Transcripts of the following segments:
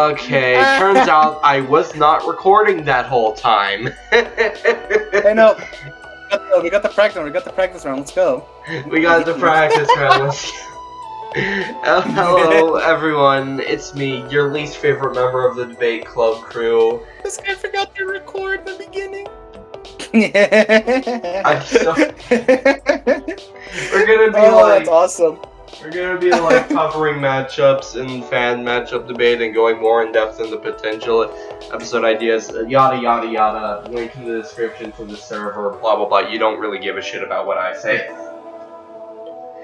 Okay, turns out I was not recording that whole time. I know. We got the practice. We got the practice round. Let's go. We got the practice round. Hello, everyone. It's me, your least favorite member of the debate club crew. This guy forgot to record in the beginning. I'm so. We're gonna be that's awesome. We're gonna be like covering matchups and fan matchup debate and going more in depth in the potential episode ideas, yada yada yada. Link in the description to the server, blah blah blah. You don't really give a shit about what I say.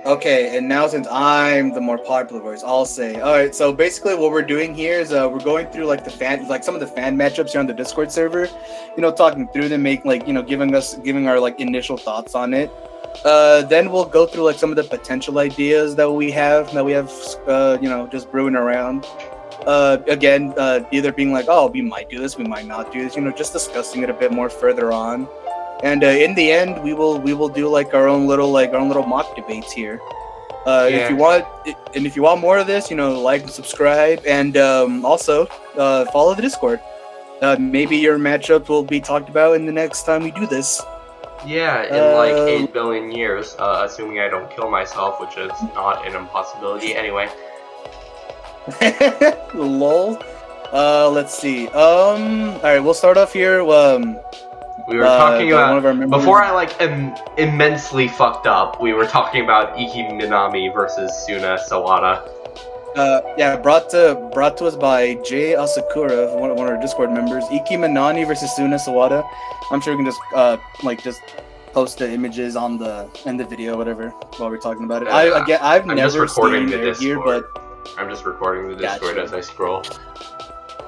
Okay, and now since I'm the more popular voice, I'll say. All right, so basically what we're doing here is we're going through like some of the fan matchups here on the Discord server. You know, talking through them, giving our like initial thoughts on it. Then we'll go through like some of the potential ideas that we have just brewing around. Again, either being like, oh, we might do this, we might not do this. You know, just discussing it a bit more further on. And in the end, we will do like our own little mock debates here. If you want more of this, you know, like and subscribe, and also follow the Discord. Maybe your matchup will be talked about in the next time we do this. Yeah, in like 8 billion years, assuming I don't kill myself, which is not an impossibility. Anyway. Lol. Let's see. All right, we'll start off here. We were talking about before I like immensely fucked up. We were talking about Iki Minami versus Suna Sawada. Brought to us by Jay Asakura, one of our Discord members. Iki Minami versus Suna Sawada. I'm sure we can just post the images in the video, whatever, while we're talking about it. I've never seen their gear, but I'm just recording the Discord as I scroll.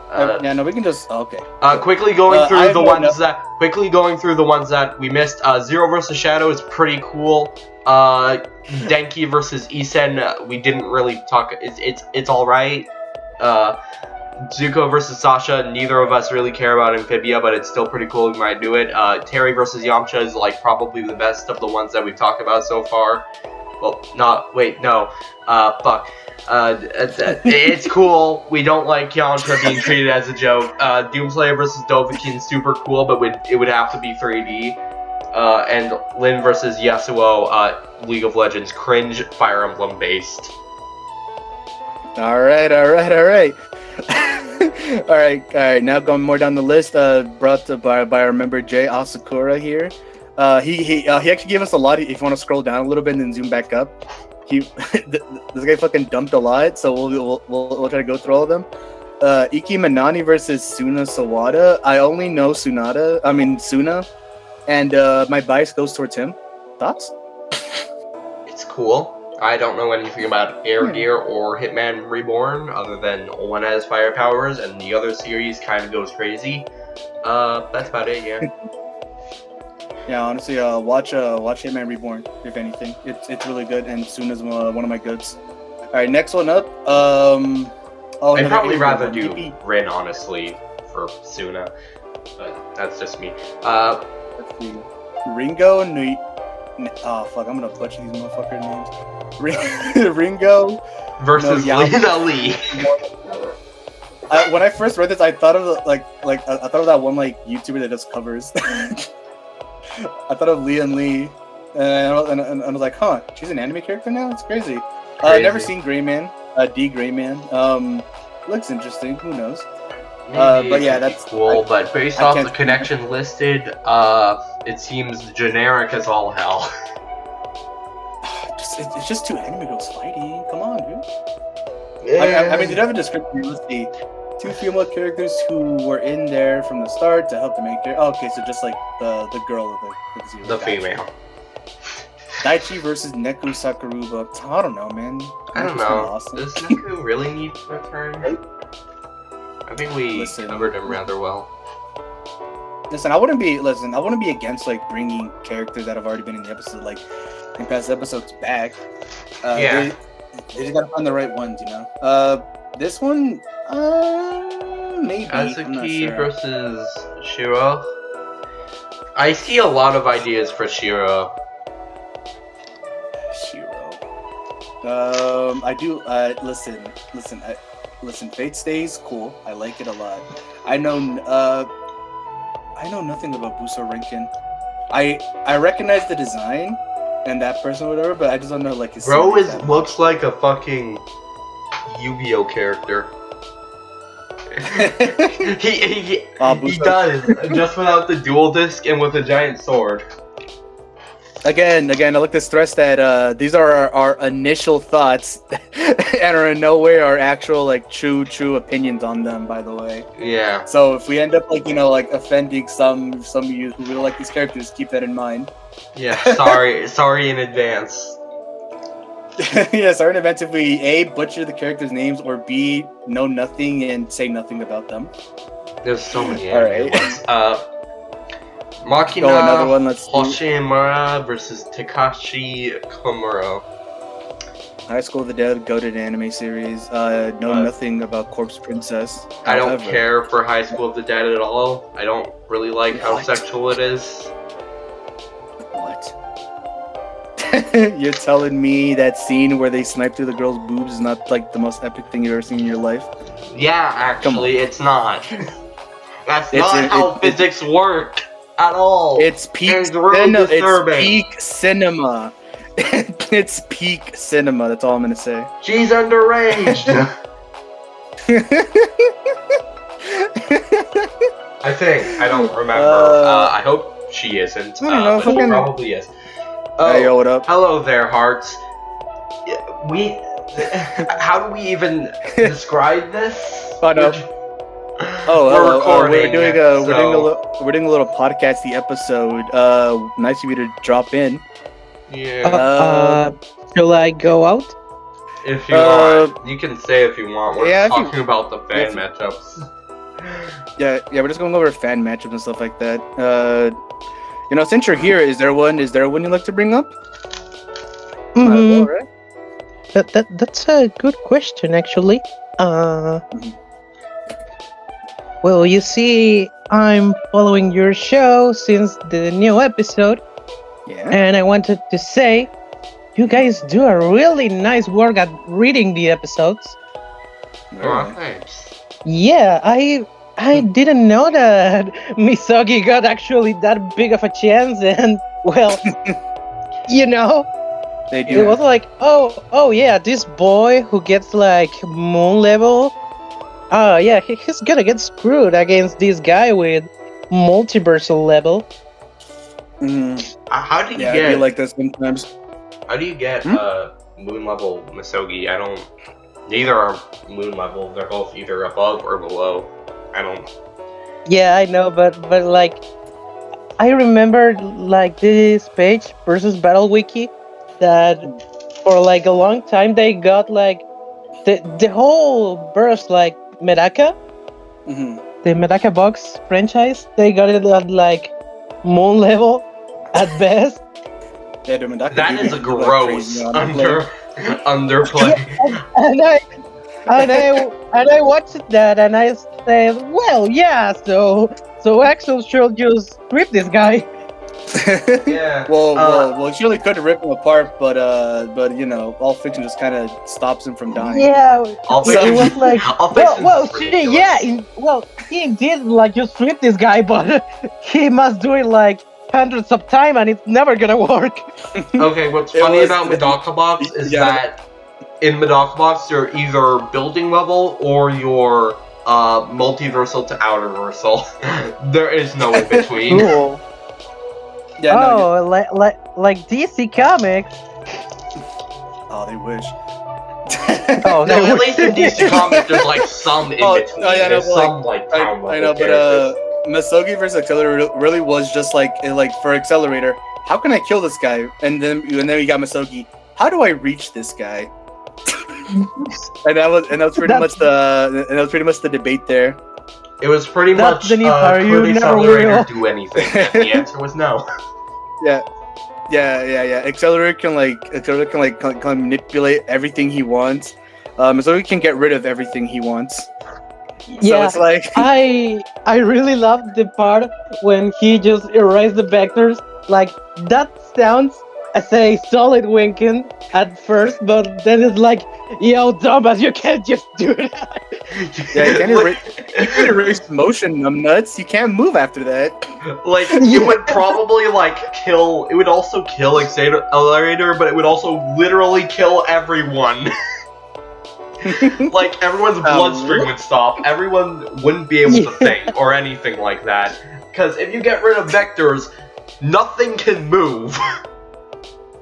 We can just okay. Quickly going through the ones that we missed. Zero versus Shadow is pretty cool. Denki versus Isen, we didn't really talk. It's all right. Zuko versus Sasha, neither of us really care about Amphibia, but it's still pretty cool. We might do it. Terry versus Yamcha is like probably the best of the ones that we've talked about so far. Well, fuck. It's cool. We don't like Yamcha being treated as a joke. Doomslayer versus Dovahkiin, super cool, but it would have to be 3D. And Lin versus Yasuo, League of Legends, cringe, Fire Emblem based. All right. All right. Now going more down the list. Brought by our member Jay Asakura here. He actually gave us a lot. If you want to scroll down a little bit and then zoom back up, this guy fucking dumped a lot. So we'll try to go through all of them. Iki Minami versus Suna Sawada. I only know Suna, and my bias goes towards him. Thoughts? It's cool. I don't know anything about Air Gear or Hitman Reborn, other than one has fire powers and the other series kind of goes crazy. That's about it, yeah. Yeah, honestly, watch Hitman Reborn, if anything. It's really good, and Suna's one of my goods. All right, next one up. I'd probably rather do Rin, honestly, for Suna, but that's just me. Let's see. Ringo and fuck, I'm gonna butcher these motherfucker names. Ringo versus Lina Lee. When I first read this, I thought of I thought of that one like YouTuber that does covers. I thought of Lian Lee, and I was like, huh, she's an anime character now? It's crazy. I've never seen Greyman, D Greyman. Looks interesting. Who knows? But yeah, that's cool. But based off the connection listed, it seems generic as all hell. It's just two anime girls fighting. Come on, dude. Yeah. I mean, did I have a description? Let's see. Two female characters who were in there from the start to help the main character. Oh, okay, so just like the girl of the female. Daichi versus Neku Sakuruba. I don't know, man. I don't know. Awesome. Does Neku really need to return? I think we covered him rather well. Listen, I wouldn't be against like bringing characters that have already been in the episode, like in past episodes, back. They just gotta find the right ones, you know. This one, maybe. Azuki versus Shiro. I see a lot of ideas for Shiro. I do. Listen. listen, Fate Stays, cool. I like it a lot. I know nothing about Buso Rinkin. I recognize the design and that person or whatever, but I just don't know like his Bro series that much. looks like a fucking Yu-Gi-Oh character. he Buso. does, just without the dual disc and with a giant sword. Again, I'd like to stress that these are our initial thoughts and are in no way our actual like true opinions on them, by the way. Yeah. So if we end up like like offending some of you who really like these characters, keep that in mind. Yeah, sorry in advance. Yeah, sorry in advance if we A, butcher the characters' names, or B, know nothing and say nothing about them. There's so many All anime right. ones. Makina Go another one, let's see. Hoshimura versus Takashi Komuro. High School of the Dead, goated anime series. Know nothing about Corpse Princess. I don't However- care for High School of the Dead at all. I don't really like how What? sexual it is. What? You're telling me that scene where they snipe through the girl's boobs is not like the most epic thing you've ever seen in your life? Yeah, actually, it's not. That's It's- not it- how it- physics work at all. It's peak It's really cinema. It's disturbing. peak cinema. It's peak cinema. That's all I'm gonna say. She's underage. I think. I don't remember. I hope she isn't. I don't know, But she fucking- probably is. Hey, yo, what up? Hello there, hearts. We. How do we even describe this? Oh, no. Oh, we're hello. recording. We're doing a little podcasty episode. Nice of you to drop in. Yeah. Shall I go out? If you want, you can say if you want. We're yeah, if you- talking about the fan if- matchups. Yeah, we're just going over fan matchups and stuff like that. Since you're here, is there one you'd like to bring up? Might as well, right? That's a good question, actually. Well, you see, I'm following your show since the new episode, Yeah. and I wanted to say, you guys do a really nice work at reading the episodes. Oh, thanks. Yeah, I didn't know that Misogi got actually that big of a chance, and well, They do. it was like, oh yeah, this boy who gets like moon level, yeah, he's gonna get screwed against this guy with multiversal level. Mhm. How do you Yeah, I get? feel like that sometimes. How do you get moon level Misogi? I don't. Neither are moon level. They're both either above or below. I don't. Yeah, I know, but like, I remember like this page versus Battle Wiki that for like a long time they got like the whole burst like Medaka, Mhm. the Medaka box franchise. They got it at like moon level at best. Yeah, the Medaka That do is a get, like, gross crazy on the play. underplay. and I watched that and I said, well, yeah, so Axel should just strip this guy. Yeah. Well, he surely could rip him apart, but all fiction just kind of stops him from dying. Yeah, I'll it fix was like, I'll fix it. well, It's shit, ridiculous. yeah, he did like just strip this guy, but he must do it like hundreds of times, and it's never gonna work. Okay, what's It funny was- about Medaka Box is Yeah. that in Medaka Box you're either building level or you're multiversal to outerversal. There is no in between. Cool. Yeah, no, Like DC Comics. oh, they wish. Oh, No, at least in DC Comics there's like some in Oh, between. oh, yeah, no, There's but, like, some like town I level know, but characters. Masogi versus Accelerator really was just like for Accelerator. How can I kill this guy? And then we got Masogi. How do I reach this guy? and that was pretty much the debate there. It was pretty That's much the new power, you could never Accelerator will. do anything? And the answer was no. Yeah. Accelerator can manipulate everything he wants. Masogi can get rid of everything he wants. So Yeah, it's like I really loved the part when he just erased the vectors. Like that sounds I say solid winking at first, but then it's like, yo, Thomas, you can't just do that. Yeah, you can't erase motion, numbnuts. You can't move after that. Like, Yeah. it would probably, like, kill... It would also kill Accelerator, but it would also literally kill everyone. Like, everyone's bloodstream would stop. Everyone wouldn't be able to think or anything like that. Because if you get rid of vectors, nothing can move.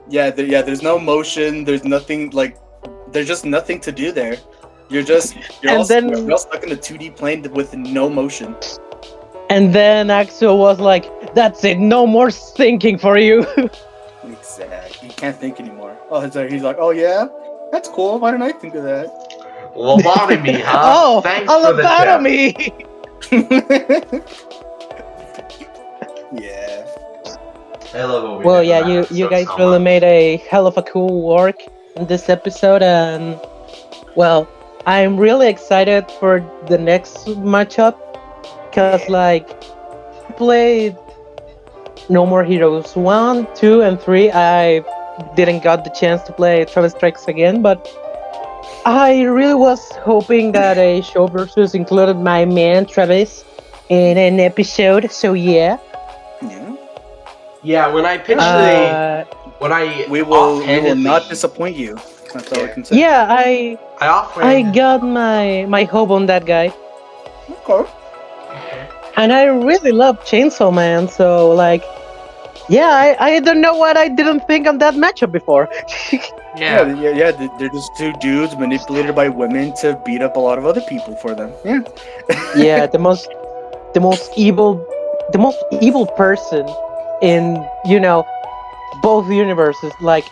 There's no motion. There's nothing, like, there's just nothing to do there. You're And all then- stuck in a 2D plane with no motion. And then Axel was like, that's it, no more thinking for you. Exactly. You can't think anymore. Oh, he's like, oh yeah, that's cool. Why didn't I think of that? Lobotomy, huh? Oh, Thanks all for the about tip. me! Yeah. I love what we Well, did yeah, in that you episode guys so really much. made a hell of a cool work in this episode, and well, I'm really excited for the next matchup because, like, I played No More Heroes 1, 2, and 3. I didn't got the chance to play Travis Strikes again, but I really was hoping that a show versus included my man Travis in an episode. So yeah. Yeah. Yeah, when I pitched when I We will offhandedly- not disappoint you. That's all I can say. Yeah, I I got my hope on that guy, Okay. and I really love Chainsaw Man. So like, yeah, I don't know what I didn't think on that matchup before. Yeah. They're just two dudes manipulated by women to beat up a lot of other people for them. Yeah. Yeah, the most evil person in both universes. Like,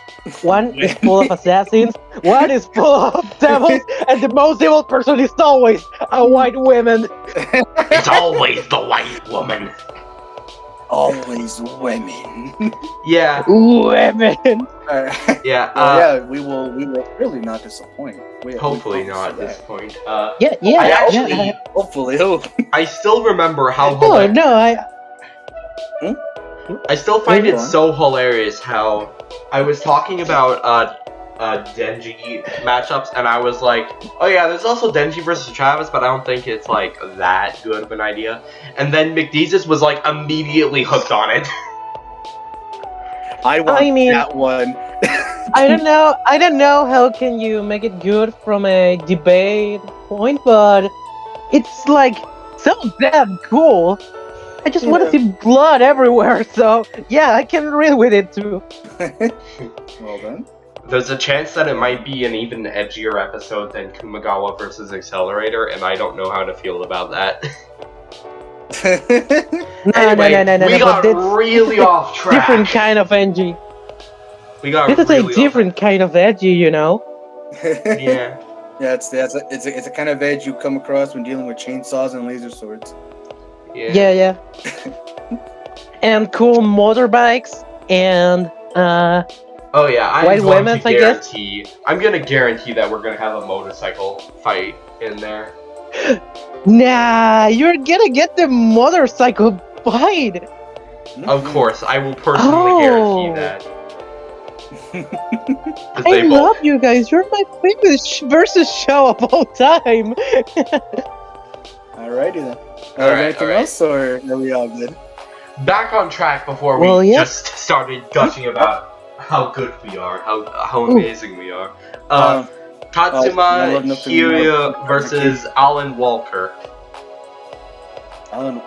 one is full of assassins, one is full of devils, and the most evil person is always a white woman. It's always the white woman. Always women. Yeah, Women. Alright. yeah. We will really not disappoint. Hopefully we not at promise this point. Yeah, I actually, that. Hopefully. Oh. I still remember how Oh hilarious. no, I still find Go it on. so hilarious how I was talking about Denji matchups, and I was like, oh yeah, there's also Denji versus Travis, but I don't think it's like that good of an idea. And then McDeezus was like immediately hooked on it. I want I mean- that one. I don't know how can you make it good from a debate point, but it's like so damn cool. I just want to see blood everywhere, so yeah, I can agree with it too. Well then. There's a chance that it might be an even edgier episode than Kumagawa versus Accelerator, and I don't know how to feel about that. No, Anyway, no, we got but it's really off track. different kind of edgy. We got This is really a different kind of edgy, Yeah. Yeah, it's a kind of edge you come across when dealing with chainsaws and laser swords. Yeah. And cool motorbikes and Oh yeah, I'm White going women's, to I guess? guarantee. I'm gonna guarantee that we're gonna have a motorcycle fight in there. nah, you're gonna get the motorcycle fight. Of Mm-hmm. course, I will personally Oh. guarantee that. 'Cause I they both- love you guys. You're my favorite versus show of all time. Alrighty then. Alright, Anything alright. else, or are we all good? Back on track before we Well, yeah. just started gushing about how good we are, how Ooh. amazing we are. I Katsuma love nothing Hiryu more. versus Alan Walker. Alan,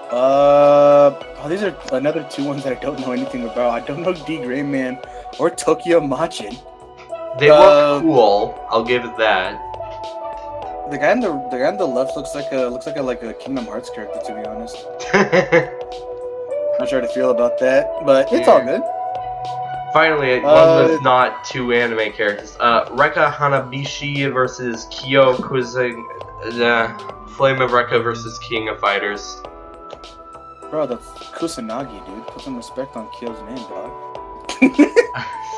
these are another two ones that I don't know anything about. I don't know D Gray Man or Tokyo Machin. They look cool. I'll give it that. The guy on the left looks like a Kingdom Hearts character, to be honest. Not sure how to feel about that, but it's all good. Finally, one with not two anime characters. Rekka Hanabishi versus Kyo Kuzing. Flame of Rekka versus King of Fighters. Bro, that's Kusanagi, dude. Put some respect on Kyo's name, dog.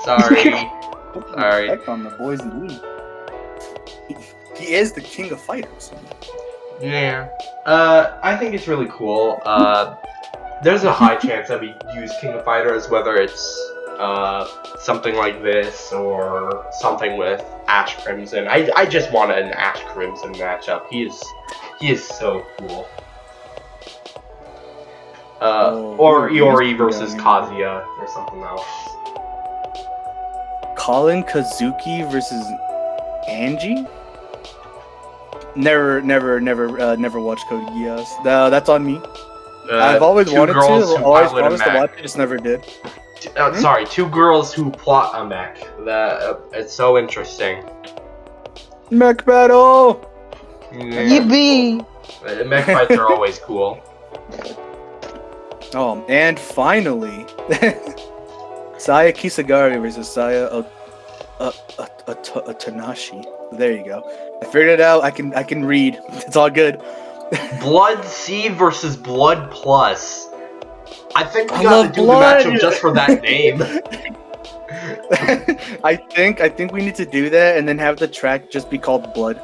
Sorry. Put some Sorry. respect on the boys in league. He is the king of fighters. Yeah. I think it's really cool. There's a high chance that we use King of Fighters, whether it's something like this, or something with Ash Crimson. I just want an Ash Crimson matchup. He is so cool. Or Iori versus Kazuya, or something else. Colin Kazuki versus Angie? Never watched Code Geass. That's on me. I've always wanted to. Always promised to watch it, just never did. Sorry, two girls who plot a mech. It's so interesting. Mech battle. Yippee! Mech fights are always cool. Oh, and finally, Saya Kisagari versus Saya Tanashi. There you go. I figured it out. I can read. It's all good. Blood C versus Blood Plus. I think we gotta do the matchup just for that name. I think we need to do that and then have the track just be called Blood.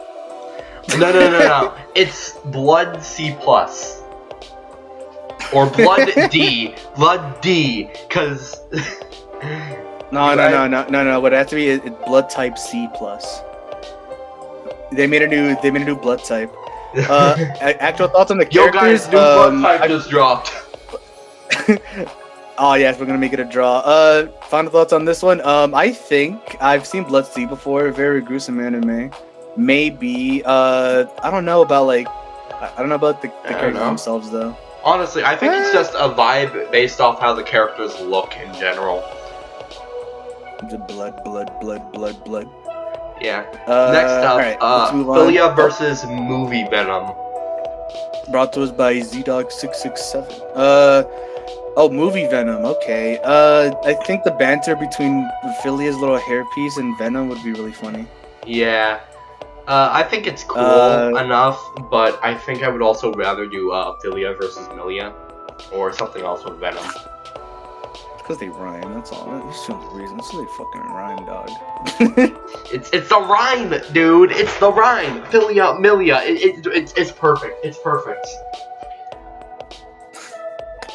No. It's Blood C plus. Or Blood D. Blood D, cause No. What it has to be is Blood Type C plus. They made a new blood type. Actual thoughts on the Yo characters. guys, new blood type just dropped. Oh yes, we're gonna make it a draw. Final thoughts on this one. I think I've seen Blood Sea before. Very gruesome anime. Maybe. I don't know about the characters themselves though. Honestly, I think it's just a vibe based off how the characters look in general. The blood. Yeah. Next up, right, let's move on. Philia versus Movie Venom. Brought to us by ZDog667. Movie Venom. Okay. I think the banter between Philia's little hairpiece and Venom would be really funny. Yeah. I think it's cool enough, but I think I would also rather do Philia versus Milia, or something else with Venom. Because they rhyme, that's all. That's the only reason. So they fucking rhyme, dog. It's the rhyme, dude. It's the rhyme. Philia, Milia. It's perfect. It's perfect.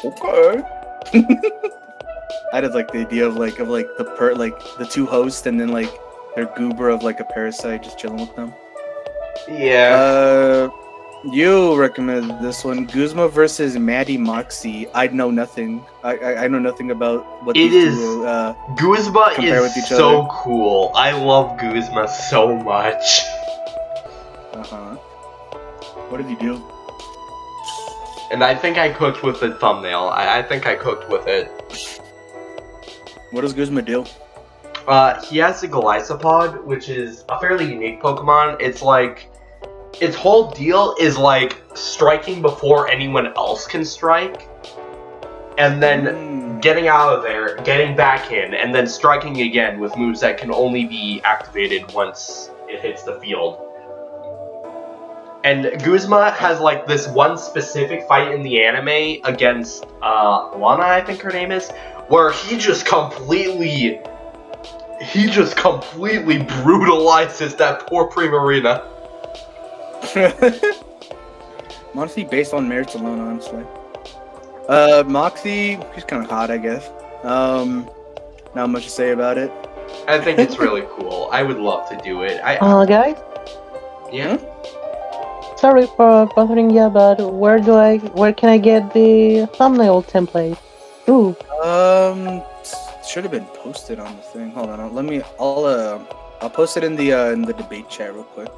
Okay. I just like the idea of the two hosts and then like their goober of like a parasite just chilling with them. Yeah. You recommend this one, Guzma versus Maddie Moxie. I know nothing. I know nothing about what it these is. Two, Guzma compare is with each so other. cool. I love Guzma so much. What did he do? And I think I cooked with the thumbnail. I think I cooked with it. What does Guzma do? He has the Golisopod, which is a fairly unique Pokemon. It's like, its whole deal is like striking before anyone else can strike, and then getting out of there, getting back in, and then striking again with moves that can only be activated once it hits the field. And Guzma has like this one specific fight in the anime against Lana, I think her name is, where he just completely brutalizes that poor Primarina. Honestly, based on merits alone, honestly. Moxie, she's kind of hot, I guess. Not much to say about it. I think it's really cool. I would love to do it. Guys, Yeah. sorry for bothering you, but where can I get the thumbnail template? Ooh. Should have been posted on the thing. Hold on, I'll post it in the debate chat real quick.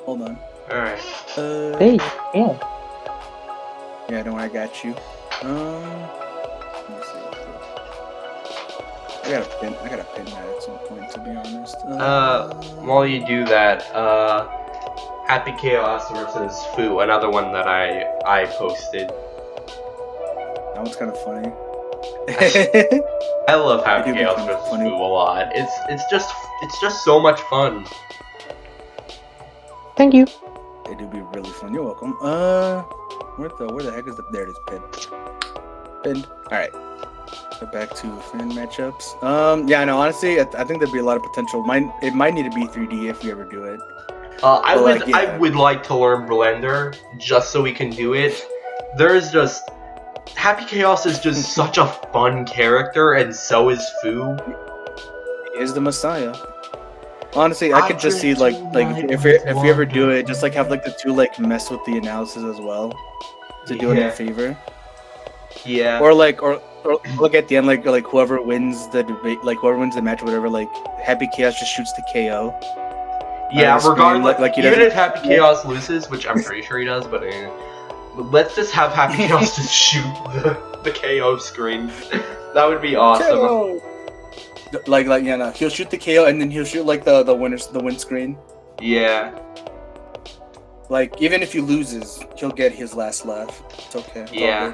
Hold on. All right. Hey, yeah. Yeah, don't worry, I got you. Let me see real quick. I gotta pin that at some point, to be honest. While you do that, Happy Chaos versus Fu, another one that I posted. That one's kind of funny. I love Happy It do be Chaos kinda versus funny. Fu a lot. It's just so much fun. Thank you. It do be really fun. You're welcome. Where the heck is there? It is pinned. All right. Go back to fan matchups. Yeah, no, honestly, I think there'd be a lot of potential. It might need to be 3D if we ever do it. I But, would like to learn Blender just so we can do it. There's just Happy Chaos is just such a fun character, and so is Fu. He is the Messiah. Honestly, I could just see like if we ever do it, just like have like the two like mess with the analysis as well to do it in favor. Yeah. Or look at the end, like whoever wins the debate, like whoever wins the match or whatever, like Happy Chaos just shoots the KO. Yeah, regardless, like even if Happy Chaos loses, which I'm pretty sure he does, but let's just have Happy Chaos just shoot the KO screen. That would be awesome. KO! Like yeah, no, he'll shoot the KO and then he'll shoot like the win screen. Yeah. Like even if he loses, he'll get his last laugh. It's okay. Yeah.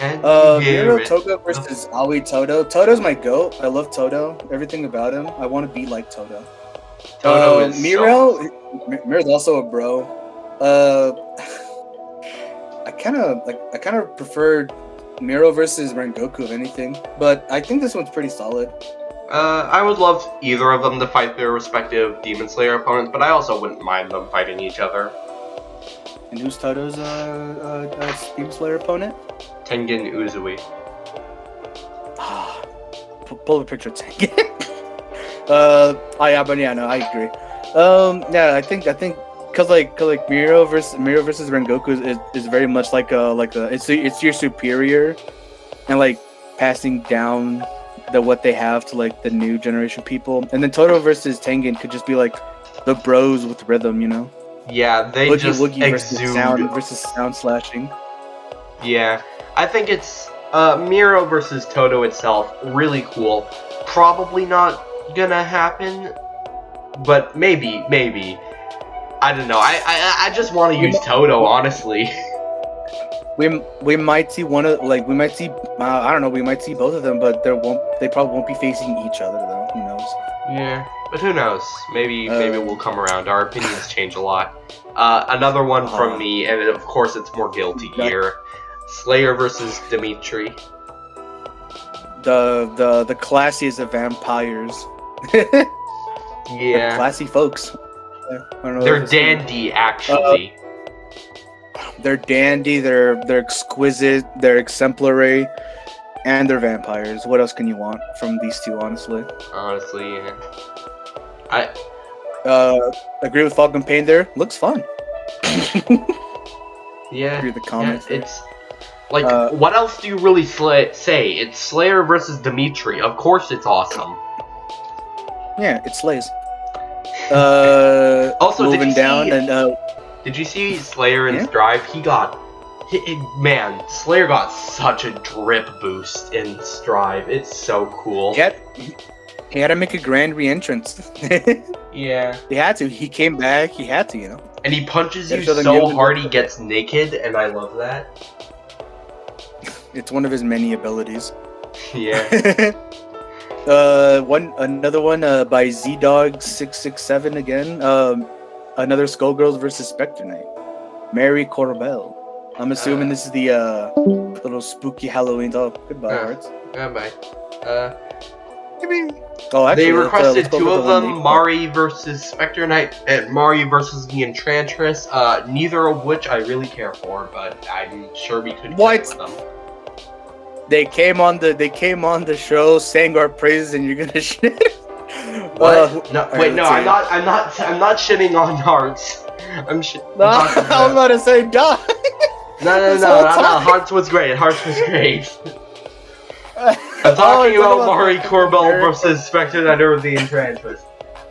Miro Toga versus Aoi Todo. Todo's my goat. I love Todo. Everything about him. I want to be like Todo. Todo is Miro's also a bro. I kind of preferred Miro versus Rengoku if anything, but I think this one's pretty solid. I would love either of them to fight their respective Demon Slayer opponents, but I also wouldn't mind them fighting each other. And who's Todo's Demon Slayer opponent? Tengen Uzui. Pull a picture of Tengen. Yeah, but yeah, no, I agree. Yeah, I think because like Miro versus Rengoku is very much like a it's your superior, and like passing down what they have to like the new generation people, and then Todo versus Tengen could just be like the bros with rhythm, you know? Yeah, they just exude versus sound slashing. Yeah, I think it's Miro versus Todo itself really cool. Probably not gonna happen, but maybe. I don't know. I just want to use Todo, honestly. We might see one of we might see I don't know, we might see both of them, but they probably won't be facing each other though. Who knows? Yeah, but who knows? Maybe we'll come around. Our opinions change a lot. Another one from me, and of course it's more guilty here. Slayer versus Dimitri. The classiest of vampires. Yeah. Classy folks. They're dandy, actually. They're dandy. They're exquisite. They're exemplary, and they're vampires. What else can you want from these two? Honestly. Honestly, yeah. I agree with Falcon Pain. There looks fun. Yeah. Agree with the comments. Yeah, it's like, what else do you really say? It's Slayer versus Dimitri. Of course, it's awesome. Yeah, it slays. Also, moving down and did you see Slayer in Strive? Man, Slayer got such a drip boost in Strive. It's so cool. He had to make a grand re-entrance. Yeah. He had to. He came back. He had to, you know. And he punches you so hard he gets naked, and I love that. It's one of his many abilities. Yeah. Another one by ZDog667 again. Another Skullgirls versus Spectre Knight. Mary Corbell. I'm assuming this is the little spooky Halloween dog. Goodbye, Hearts. Goodbye. Actually, they requested two of them, one Mari versus Spectre Knight and Mari versus the Enchantress. Neither of which I really care for, but I'm sure we could get with them. They came on the show, sang our praises, and you're gonna shit. What? No, wait, no, I'm not shitting on Hearts. I'm about to say die. No. Hearts was great. I'm talking about Mari Corbell versus Spectre Knight or the Enchantress.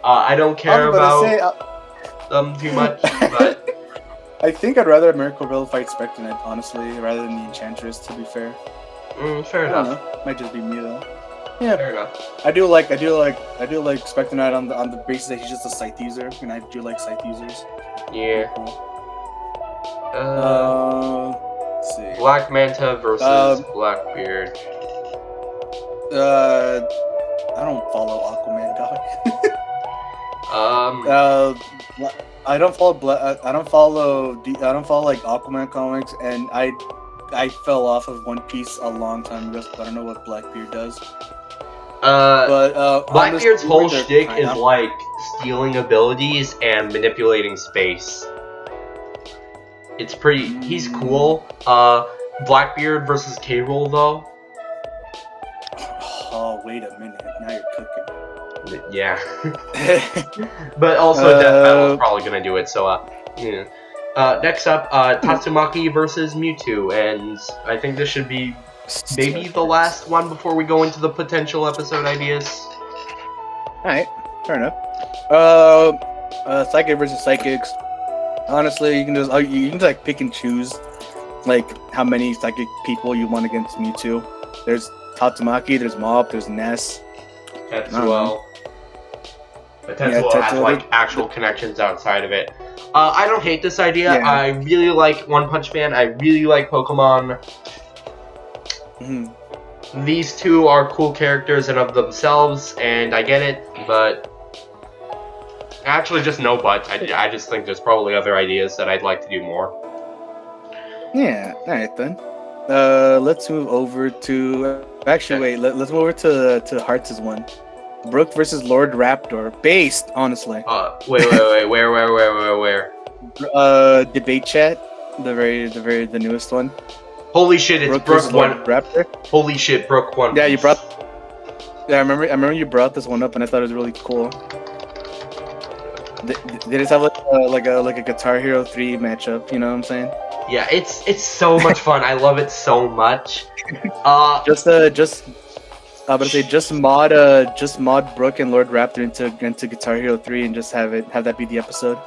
I don't care about them too much, but I think I'd rather Mari Corbell fight Spectre Knight, honestly, rather than the Enchantress. To be fair. Fair enough. Might just be me though. Yeah, fair enough. I do like Spectre Knight on the basis that he's just a scythe user, and I do like scythe users. Yeah. Cool. Let's see. Black Manta versus Blackbeard. I don't follow Aquaman, dog. I don't follow like Aquaman comics, and I fell off of One Piece a long time ago, so I don't know what Blackbeard does. Blackbeard's whole shtick is like stealing abilities and manipulating space. It's pretty. He's cool. Blackbeard versus K-Rool though. Oh, wait a minute. Now you're cooking. Yeah. But also Death Battle is probably gonna do it. So yeah. Next up, Tatsumaki versus Mewtwo, and I think this should be maybe the last one before we go into the potential episode ideas. Alright, fair enough. Psychic versus Psychics. Honestly, you can just like pick and choose like how many psychic people you want against Mewtwo. There's Tatsumaki, there's Mob, there's Ness. Tetsuo. But Tetsuo has like actual connections outside of it. I don't hate this idea. Yeah. I really like One Punch Man. I really like Pokemon. Mm-hmm. These two are cool characters in of themselves, and I get it, but actually just no but. I just think there's probably other ideas that I'd like to do more. Yeah, alright then. Let's move over to actually wait, let's move over to Hearts' one. Brook versus Lord Raptor. Based, honestly. Wait, where? Debate chat. The newest one. Holy shit, it's Brook one. Raptor. Holy shit, Brook one. Yeah, you brought. Yeah, I remember you brought this one up, and I thought it was really cool. They just have like a Guitar Hero 3 matchup. You know what I'm saying? Yeah, it's so much fun. I love it so much. Just mod Brook and Lord Raptor into Guitar Hero 3 and just have that be the episode.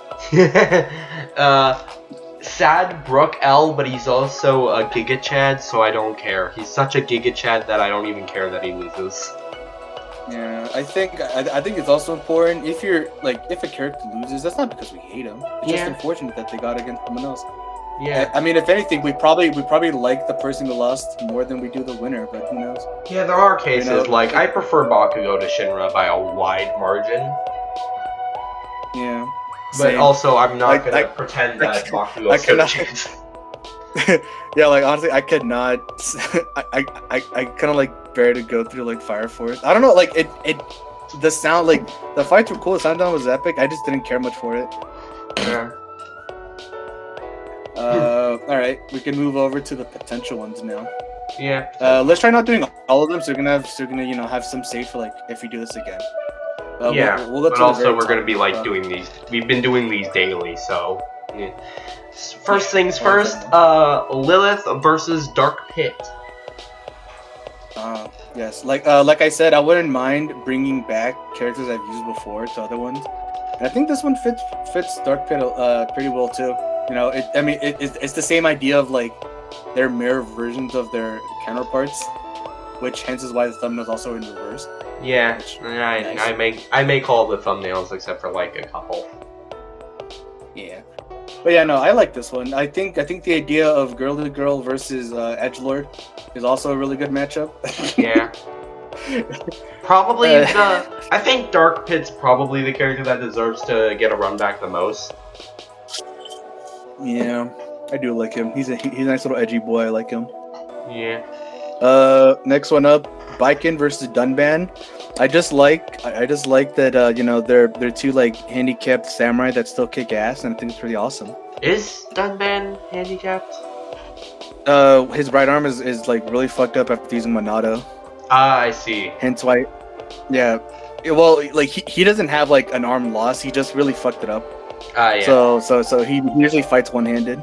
Sad Brook L, but he's also a Giga Chad, so I don't care. He's such a Giga Chad that I don't even care that he loses. Yeah, I think it's also important if a character loses, that's not because we hate him. It's just unfortunate that they got against someone else. Yeah. I mean, if anything, we probably like the person who lost more than we do the winner, but who knows? Yeah, there are cases like I prefer Bakugo to Shinra by a wide margin. Yeah. But also, I'm not gonna pretend that Bakugo stood a chance. Yeah, like honestly, I could not. I kind of like bear to go through like Fire Force. I don't know, like the sound, like the fights were cool. The sound down was epic. I just didn't care much for it. Yeah. All right, we can move over to the potential ones now. Yeah. Let's try not doing all of them, so we're gonna have some safe for like if we do this again. Yeah, we'll but also we're gonna be like doing these. We've been doing these daily, so. Yeah. First things first. Lilith versus Dark Pit. Yes, like I said, I wouldn't mind bringing back characters I've used before to other ones, and I think this one fits Dark Pit pretty well too. You know, it's the same idea of like their mirror versions of their counterparts, which hence is why the thumbnail's also in reverse. Yeah, I make all the thumbnails except for like a couple. Yeah, but yeah, no, I like this one. I think the idea of girl to girl versus edgelord is also a really good matchup. Yeah. Probably I think Dark Pit's probably the character that deserves to get a run back the most. Yeah, I do like him. He's a nice little edgy boy. I like him. Yeah. Next one up, Baiken versus Dunban. I just like that you know they're two like handicapped samurai that still kick ass, and I think it's pretty awesome. Is Dunban handicapped? His right arm is like really fucked up after using Monado. Ah, I see. Hence why, yeah. Well, like he doesn't have like an arm loss. He just really fucked it up. Yeah. So he usually fights one-handed.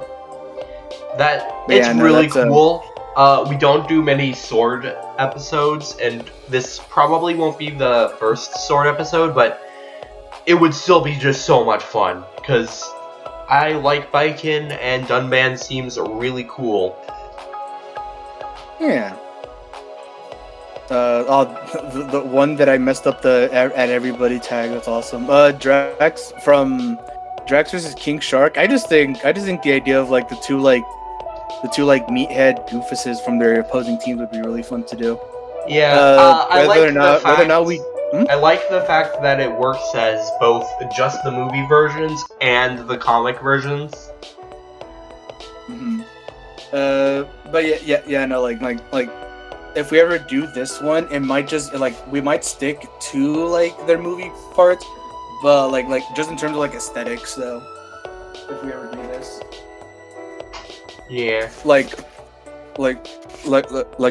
It's really cool. We don't do many sword episodes, and this probably won't be the first sword episode, but it would still be just so much fun, because I like Baiken, and Dunban seems really cool. Yeah. The one that I messed up the at everybody tag, that's awesome. Drax versus King Shark. I just think the idea of like the two meathead goofuses from their opposing teams would be really fun to do. Yeah, I like the fact that it works as both just the movie versions and the comic versions. Mm-hmm. But yeah, no, like if we ever do this one, it might just like we might stick to like their movie parts, but like just in terms of like aesthetics though. If we ever do this. Yeah. Like like,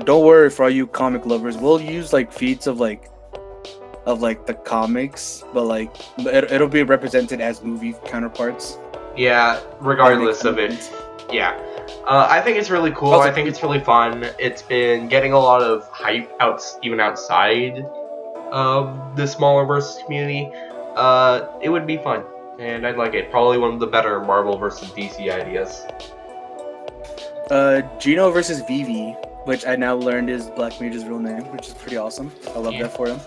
don't worry for all you comic lovers. We'll use like feeds of like the comics, but like it'll be represented as movie counterparts. Yeah, regardless of it. Yeah. I think it's really cool. Also, I think it's really fun. It's been getting a lot of hype even outside of the smaller versus community. It would be fun, and I'd like it. Probably one of the better Marvel versus DC ideas. Gino versus Vivi, which I now learned is Black Mage's real name, which is pretty awesome. I love that for him.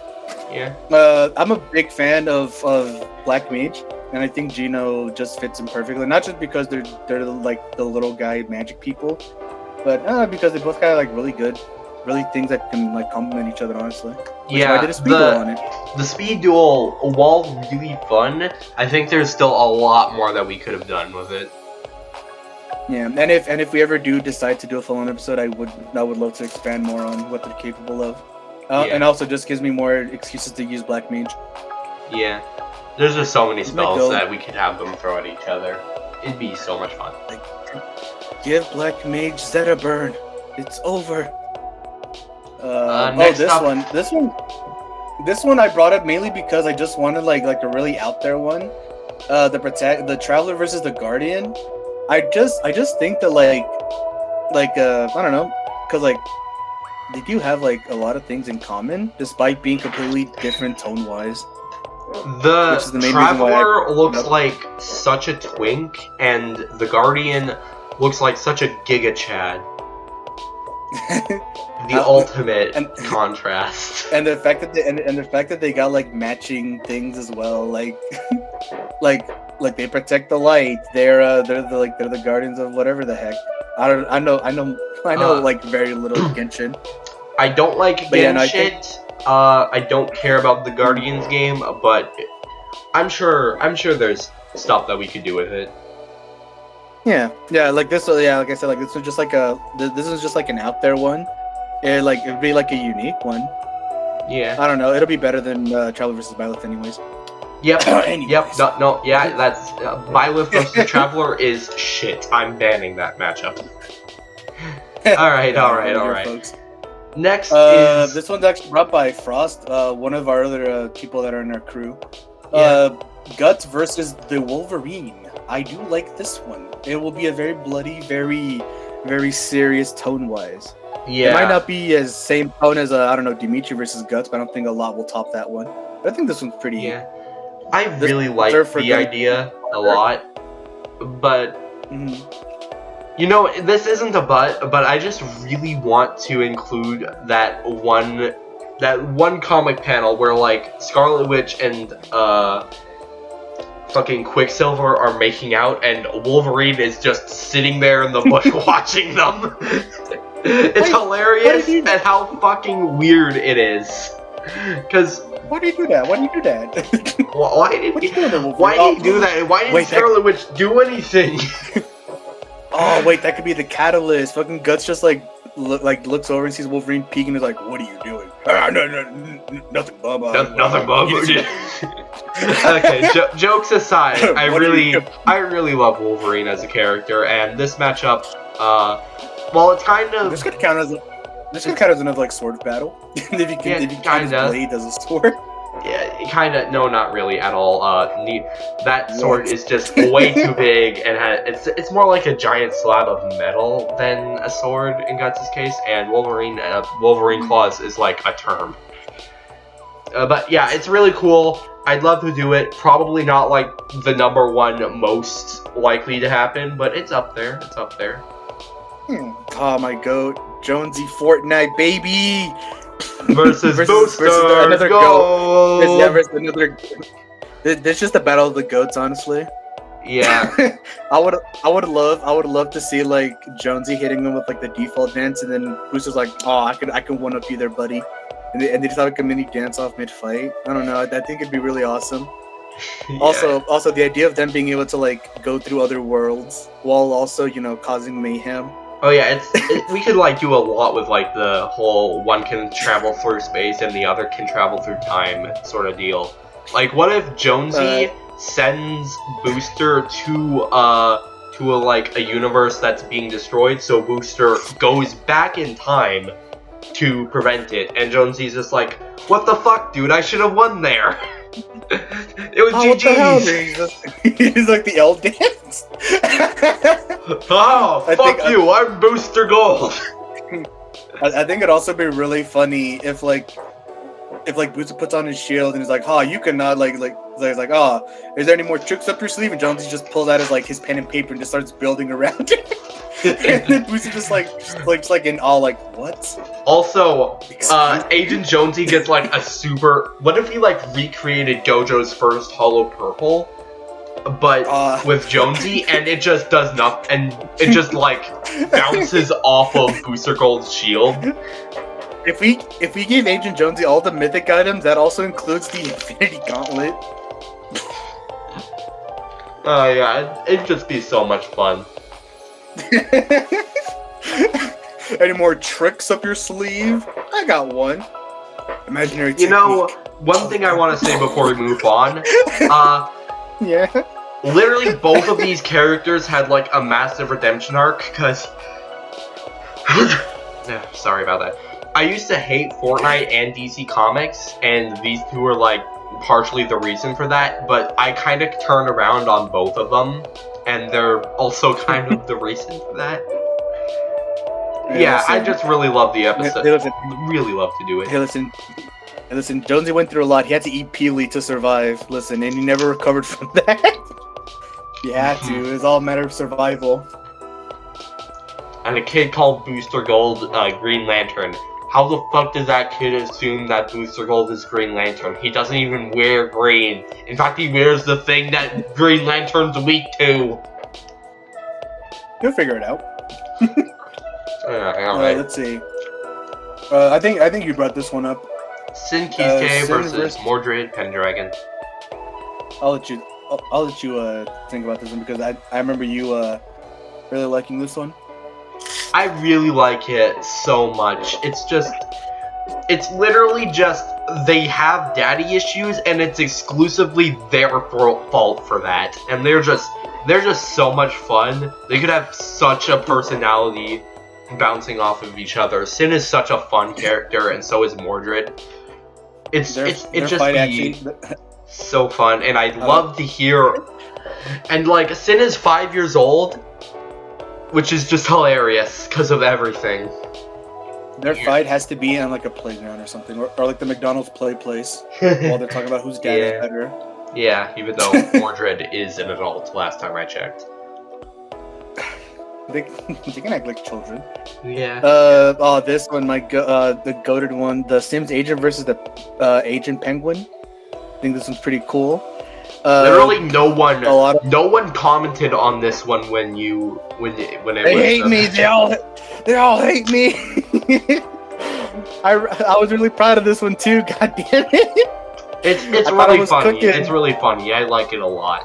Yeah. I'm a big fan of Black Mage, and I think Gino just fits him perfectly. Not just because they're like the little guy magic people, but because they both got like really things that can like complement each other. Honestly, yeah. I did a speed duel on it. The speed duel, while really fun, I think there's still a lot more that we could have done with it. Yeah, and if we ever do decide to do a full-on episode, I would love to expand more on what they're capable of. And also just gives me more excuses to use Black Mage. Yeah. There's just so many It's spells that we could have them throw at each other. It'd be so much fun. Like, give Black Mage Zeta Burn. It's over. Next this up. one I brought up mainly because I just wanted like a really out there one. The Traveler versus the Guardian. I just think that I don't know, cause like they do have like a lot of things in common despite being completely different tone wise. The main reason why Traveler looks like such a twink, and the Guardian looks like such a Giga Chad. The ultimate contrast. And the fact that they got like matching things as well, like they protect the light. They're the guardians of whatever the heck. I know like very little Genshin. I don't like Genshin. I don't care about the Guardians game, but I'm sure there's stuff that we could do with it. Yeah, like this. Yeah, like I said, like this was just like an out there one. It'd be like a unique one. Yeah. I don't know. It'll be better than Traveler versus Byleth, anyways. Yep. Yep. No. Yeah. That's Byleth versus Traveler is shit. I'm banning that matchup. All right. Folks. Next is this one's actually brought by Frost, one of our other people that are in our crew. Yeah. Guts versus the Wolverine. I do like this one. It will be a very bloody, very, very serious tone-wise. Yeah. It might not be as same tone as I don't know, Dimitri versus Guts, but I don't think a lot will top that one. But I think this one's pretty. Yeah. I really like the idea a lot, but you know, this isn't a but I just really want to include that one comic panel where like Scarlet Witch and fucking Quicksilver are making out, and Wolverine is just sitting there in the bush watching them. It's hilarious and how fucking weird it is. Cause why do you do that? Why did he do that? And why didn't Scarlet Witch do anything? Oh wait, that could be the catalyst. Fucking Guts just looks over and sees Wolverine peeking and is like, "What are you doing?" Nothing, Bubba. Nothing, Bubba. Okay, jokes aside, I really love Wolverine as a character, and this matchup, well, it's kind of this could count as another like sword battle. if you count his blade as a sword. Yeah, kind of. No, not really at all. That sword is just way too big, and it's more like a giant slab of metal than a sword in Guts' case. And Wolverine claws is like a term. But yeah, it's really cool. I'd love to do it. Probably not like the number one most likely to happen, but it's up there. It's up there. Oh my goat, Jonesy Fortnite baby. Versus another goat. Versus another. It's just a battle of the goats, honestly. Yeah. I would love to see like Jonesy hitting him with like the default dance, and then Booster's like, "Oh, I can one up you there, buddy," and they just have like a mini dance off mid fight. I don't know. I think it'd be really awesome. Yeah. Also, the idea of them being able to like go through other worlds while also causing mayhem. Oh yeah, we could like do a lot with like the whole one can travel through space and the other can travel through time sort of deal. Like, what if Jonesy sends Booster to to a universe that's being destroyed, so Booster goes back in time to prevent it, and Jonesy's just like, what the fuck, dude, I should have won there. It was What the hell? GG's. He's like the L dance. Oh, fuck you, I'm Booster Gold. I think it'd also be really funny if Booster puts on his shield and he's like, "Oh, you cannot he's like, oh, is there any more tricks up your sleeve?" And Jonesy just pulls out his pen and paper and just starts building around it. And then Booster just in awe, like, what? Also, Agent Jonesy gets a super. What if he recreated Gojo's first Hollow Purple, but with Jonesy, and it just does nothing, and it just bounces off of Booster Gold's shield. If we gave Agent Jonesy all the mythic items, that also includes the Infinity Gauntlet. Oh yeah, it'd just be so much fun. Any more tricks up your sleeve? I got one. Imaginary technique. You know, one thing I want to say before we move on. Yeah. Literally, both of these characters had a massive redemption arc, because. Yeah, sorry about that. I used to hate Fortnite and DC Comics, and these two are partially the reason for that, but I kind of turned around on both of them, and they're also kind of the reason for that. Yeah, I just really love the episode. Really love to do it. Hey, listen, Jonesy went through a lot. He had to eat peely to survive. Listen, and he never recovered from that. He had to. It's all a matter of survival. And a kid called Booster Gold Green Lantern. How the fuck does that kid assume that Booster Gold is Green Lantern? He doesn't even wear green. In fact, he wears the thing that Green Lantern's weak to. He'll figure it out. Alright. Let's see. I think you brought this one up. Sin Kisuke versus Mordred Pendragon. I'll let you think about this one, because I remember you really liking this one. I really like it so much. It's literally just they have daddy issues, and it's exclusively their fault for that. And they're just so much fun. They could have such a personality bouncing off of each other. Sin is such a fun character, and so is Mordred. It's just so fun, and I'd love to hear. And Sin is 5 years old, which is just hilarious because of everything. Their fight has to be on a playground or something, or the McDonald's play place, while they're talking about whose dad is better. Yeah, even though Mordred is an adult, last time I checked. They can act like children. Yeah. This one, the goated one, the Sims Agent versus the Agent Penguin. I think this one's pretty cool. Literally, no one commented on this one when it was. They hate me. They all hate me. I was really proud of this one too. God damn it. It's really funny. It's really funny. I like it a lot.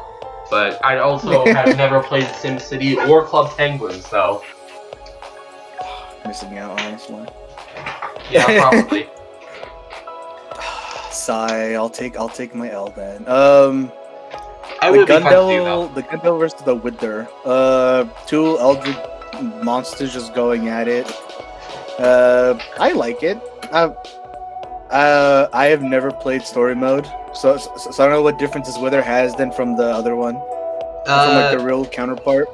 But I also have never played SimCity or Club Penguin, so missing out on this one. Yeah, probably. Sigh. I'll take my L then. I would be fun to do, though. The Gundel versus the Wither. Two Eldritch monsters just going at it. I like it. I have never played story mode, so I don't know what differences Wither has than from the other one. From the real counterpart.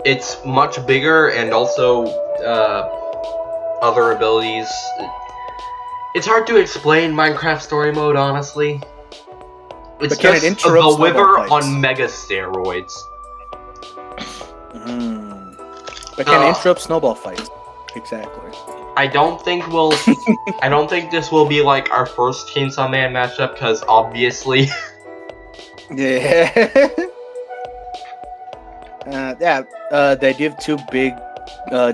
It's much bigger, and also other abilities. It's hard to explain Minecraft story mode, honestly. It's just the Wither on mega steroids. But can it interrupt snowball fights? Exactly. I don't think this will be our first Chainsaw Man matchup, because obviously. Yeah. The idea of two big,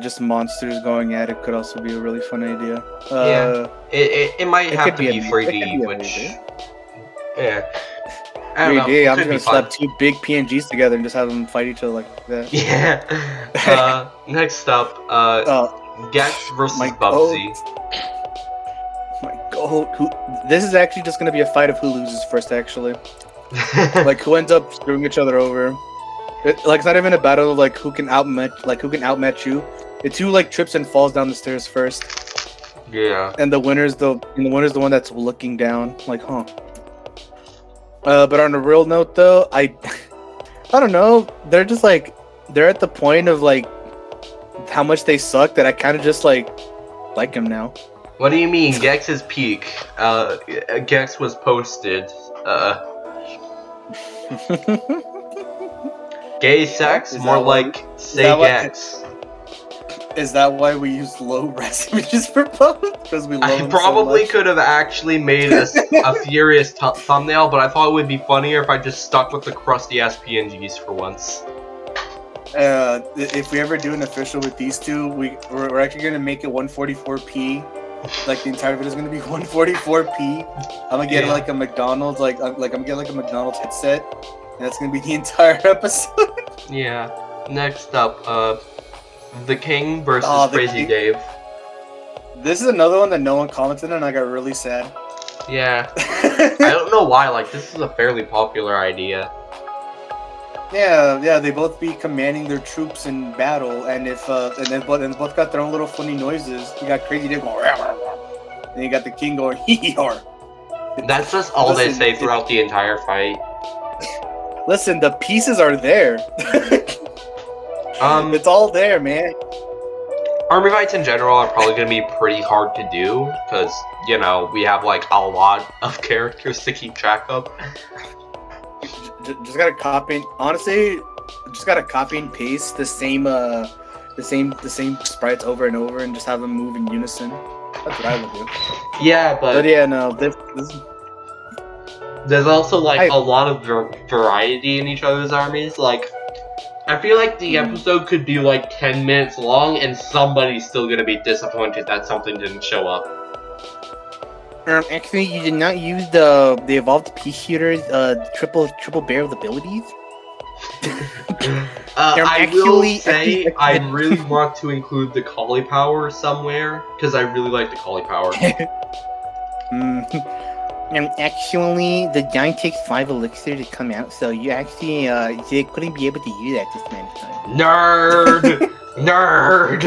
just monsters going at it could also be a really fun idea. It might have to be 3D, which. Yeah. 3D, I'm just gonna slap two big PNGs together and just have them fight each other like that. Yeah. Next up, Gex versus Bubsy. My God, this is actually just gonna be a fight of who loses first, actually. Who ends up screwing each other over. Like it's not even a battle of like who can outmatch you. It's who like trips and falls down the stairs first, Yeah. and the winner's the one that's looking down. Like, huh? But on a real note, though, I don't know. They're just like they're at the point of like how much they suck that I kind of just like them now. What do you mean? Gex's peak. Gex was posted. Gay sex? Is More that what- like say that what- Gex. Is that why we use low res images for both? Because we love I them probably so much? could have actually made a furious thumbnail, but I thought it would be funnier if I just stuck with the crusty ass PNGs for once. If we ever do an official with these two, we're actually gonna make it 144p. Like the entire video is gonna be 144p. I'm gonna get Yeah. like a McDonald's, I'm gonna get like a McDonald's headset, and that's gonna be the entire episode. Yeah. Next up, the King versus Oh, the Crazy King. Dave. This is another one that no one commented on, and I got really sad. Yeah. I don't know why. Like, this is a fairly popular idea. Yeah, they both be commanding their troops in battle, and they both got their own little funny noises. You got Crazy Dave going, "Rah, rah, rah." And you got the King going, hee hee har. That's just all they Listen, say throughout the entire fight. Listen, the pieces are there. It's all there, man. Army fights in general are probably going to be pretty hard to do because, you know, we have like a lot of characters to keep track of. Just gotta copy. Honestly, just gotta copy and paste the same sprites over and over, and just have them move in unison. That's what I would do. Yeah, But yeah, no, this there's also like a lot of variety in each other's armies. Like, I feel like the episode could be like 10 minutes long, and somebody's still gonna be disappointed that something didn't show up. actually, you did not use the evolved pea shooter's triple barrel abilities. I will actually- say I really want to include the cauliflower somewhere because I really like the cauliflower. Actually, the giant takes 5 elixir to come out, so you actually they couldn't be able to use that this time. Nerd, nerd.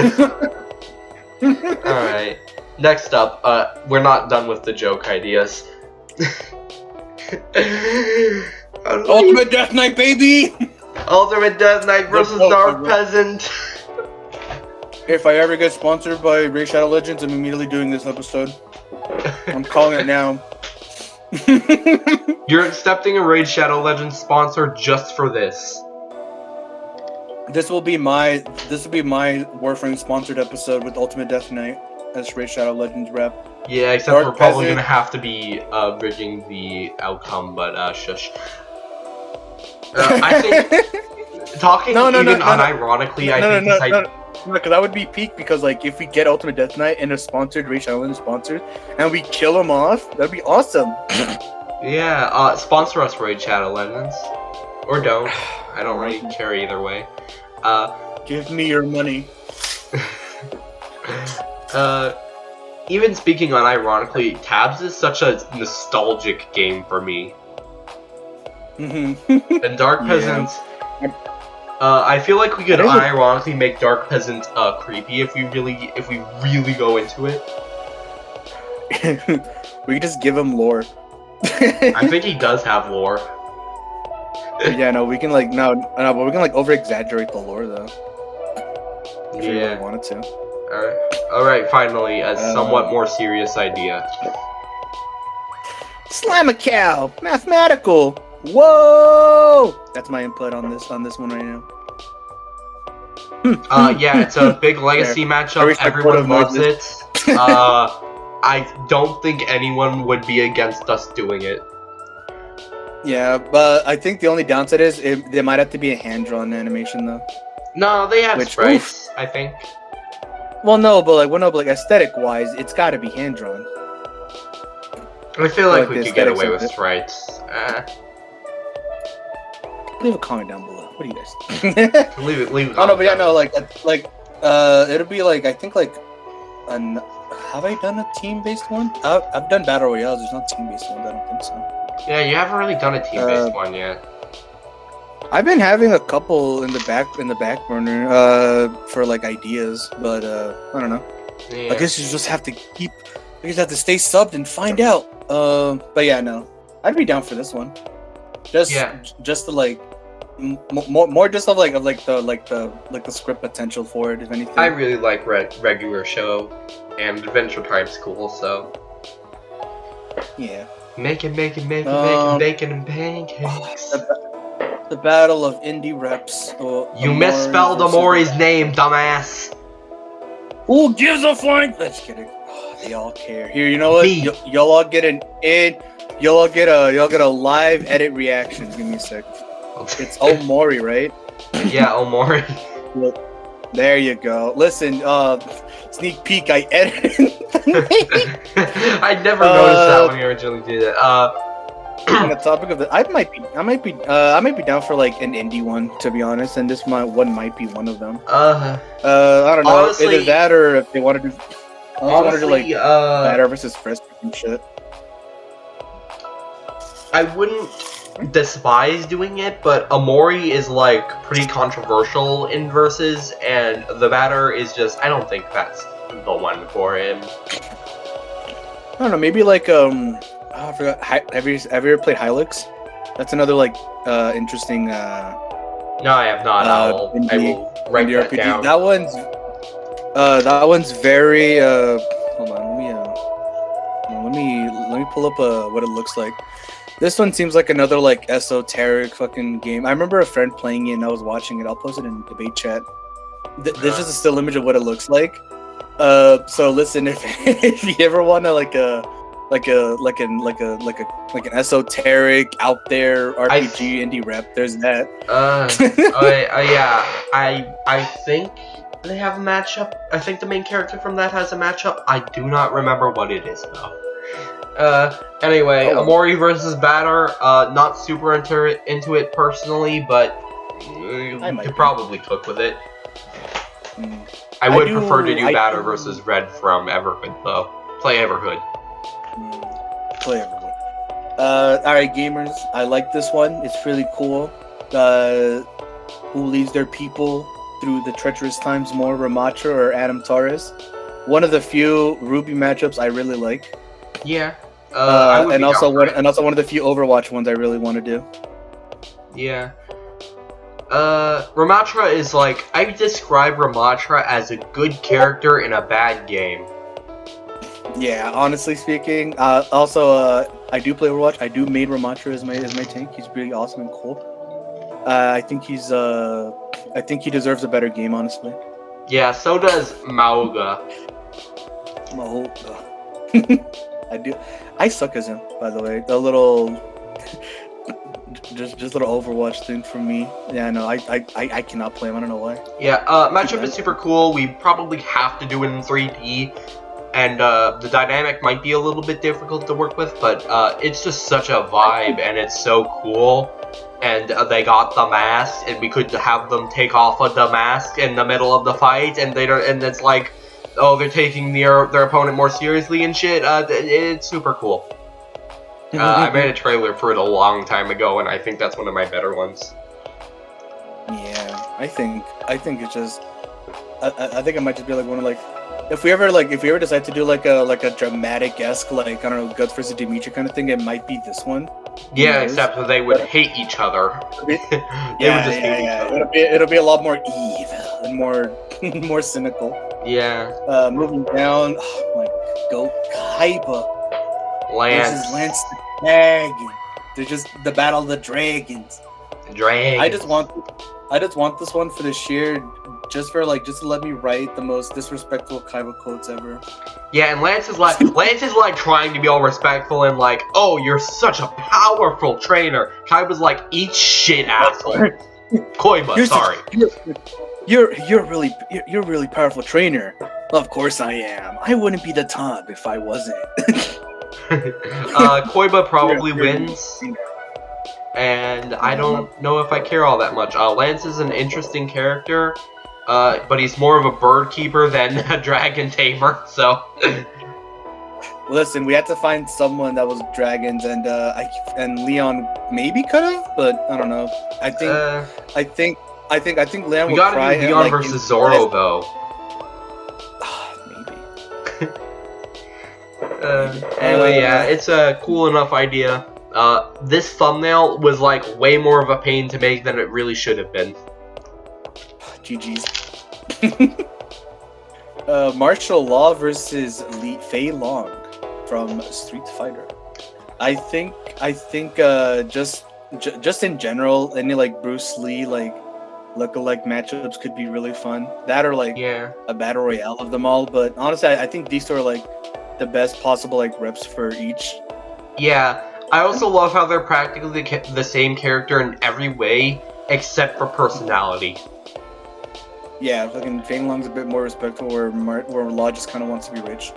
All right. Next up, we're not done with the joke ideas. Ultimate Death Knight, baby! Ultimate Death Knight versus Dark Peasant. If I ever get sponsored by Raid Shadow Legends, I'm immediately doing this episode. I'm calling it now. You're accepting a Raid Shadow Legends sponsor just for this. This will be my Warframe sponsored episode with Ultimate Death Knight as Raid Shadow Legends rep. Yeah, except Dark we're probably Peasant. gonna have to be rigging the outcome, but shush. I think talking unironically, I think this idea. Because that would be peak. Because like if we get Ultimate Death Knight and a sponsored Raid Shadow Legends sponsored, and we kill him off, that'd be awesome. Yeah, sponsor us, Raid Shadow Legends, or don't. I don't really care either way. Give me your money. Even speaking unironically, Tabs is such a nostalgic game for me. Mm-hmm. And Dark Yeah. Peasant, I feel like we could unironically make Dark Peasant creepy if we really go into it. We could just give him lore. I think he does have lore. Yeah, no, we can like but we can like over exaggerate the lore though. If we really Yeah. wanted to. Alright, finally, a somewhat more serious idea. Slam a cow! Mathematical! Whoa! That's my input on this one right now. Yeah, it's a big legacy matchup, wish I everyone could've loves made it. I don't think anyone would be against us doing it. Yeah, but I think the only downside is there might have to be a hand-drawn animation though. No, they have Which- sprites, I think. Well, no, but like aesthetic-wise, it's got to be hand-drawn. I feel like Like we the could get away aesthetics with of it. sprites. Leave a comment down below. What do you guys? Leave it. Oh no, but yeah, no, it'll be like I think like, have I done a team-based one? I've done battle royales. There's not team-based ones. I don't think so. Yeah, you haven't really done a team-based one yet. I've been having a couple in the back burner for like ideas, but I don't know. Yeah. I guess you just have to stay subbed and find out. But yeah, no, I'd be down for this one. Just to like more just of the script potential for it, if anything. I really like regular show, and Adventure Time's cool, so. Yeah. Making bacon and pancakes. The battle of indie reps. You misspelled Amori's name, dumbass. Who gives a flying? Let's get it. They all care. Here, you know what? Y'all all get y'all get a live edit reaction. Give me a sec. It's Omori, right? Yeah, Omori. There you go. Listen, sneak peek. I edited. I never noticed that when you originally did it. On the topic of I might be down for like an indie one, to be honest, and this one might be one of them. I don't know, honestly, either that or if they want to do. Honestly, like Batter versus Frisk and shit. I wouldn't despise doing it, but Omori is like pretty controversial in verses, and the Batter is just. I don't think that's the one for him. I don't know, maybe like I forgot. Have you ever played Hylix? That's another like interesting. No, I have not. I will write that RPG. down. That one's very. Hold on, let me pull up what it looks like. This one seems like another like esoteric fucking game. I remember a friend playing it and I was watching it. I'll post it in the debate chat. There's just a still image of what it looks like. So listen, if you ever want to like an esoteric out there RPG indie rep, there's that. Yeah. I think they have a matchup. I think the main character from that has a matchup. I do not remember what it is though. Anyway, Omori versus Batter. Not super into it personally, but you could probably cook with it. I would prefer to do Batter versus Red from Everhood though. Play Everhood. Play Everhood. Alright, gamers. I like this one. It's really cool. Who leads their people through the treacherous times more, Ramatra or Adam Torres? One of the few Ruby matchups I really like. Yeah. And also one of the few Overwatch ones I really want to do. Yeah. Ramatra is like, I describe Ramatra as a good character in a bad game. Yeah, honestly speaking. Also, I do play Overwatch. I do main Ramatra as my tank. He's really awesome and cool. I think he deserves a better game, honestly. Yeah, so does Mauga. I suck as him, by the way. A little, just little Overwatch thing for me. Yeah, no, I cannot play him. I don't know why. Yeah, matchup is super cool. We probably have to do it in 3D, and the dynamic might be a little bit difficult to work with, but it's just such a vibe, and it's so cool. And they got the mask, and we could have them take off of the mask in the middle of the fight, and it's like, oh, they're taking their opponent more seriously and shit. It's super cool. I made a trailer for it a long time ago, and I think that's one of my better ones. Yeah, I think it's just. I think it might just be like one of like, if we ever decide to do like a dramatic-esque like, I don't know, Guts versus Dimitri kind of thing, it might be this one. Yeah, except that they would hate each other. They would just hate each other. It'll be a lot more evil and more cynical. Yeah. Moving down, oh my goat, Kaiba. Lance. Lance the Dragon. They're just the battle of the dragons. Dragons. I just want this one for the sheer, just to let me write the most disrespectful Kaiba quotes ever. Yeah, and Lance is like trying to be all respectful and like, oh, you're such a powerful trainer. Kaiba's like, eat shit, asshole. Koiba, sorry. You're a really powerful trainer. Of course I am. I wouldn't be the top if I wasn't. Koiba probably wins. And I don't know if I care all that much. Lance is an interesting character, but he's more of a bird keeper than a dragon tamer, so... Listen, we had to find someone that was dragons, and Leon maybe could have, but I don't know. I think Leon We would gotta cry do and, Leon like, versus Zoro though. maybe. Anyway, yeah, it's a cool enough idea. This thumbnail was like way more of a pain to make than it really should have been. GG's. Martial Law versus Fei Long from Street Fighter. I think just in general, any like Bruce Lee like look-alike matchups could be really fun. That or like Yeah. a battle royale of them all. But honestly, I think these two are like the best possible like reps for each. Yeah. I also love how they're practically the same character in every way except for personality. Yeah, fucking Fei Long's a bit more respectful, where Law just kind of wants to be rich.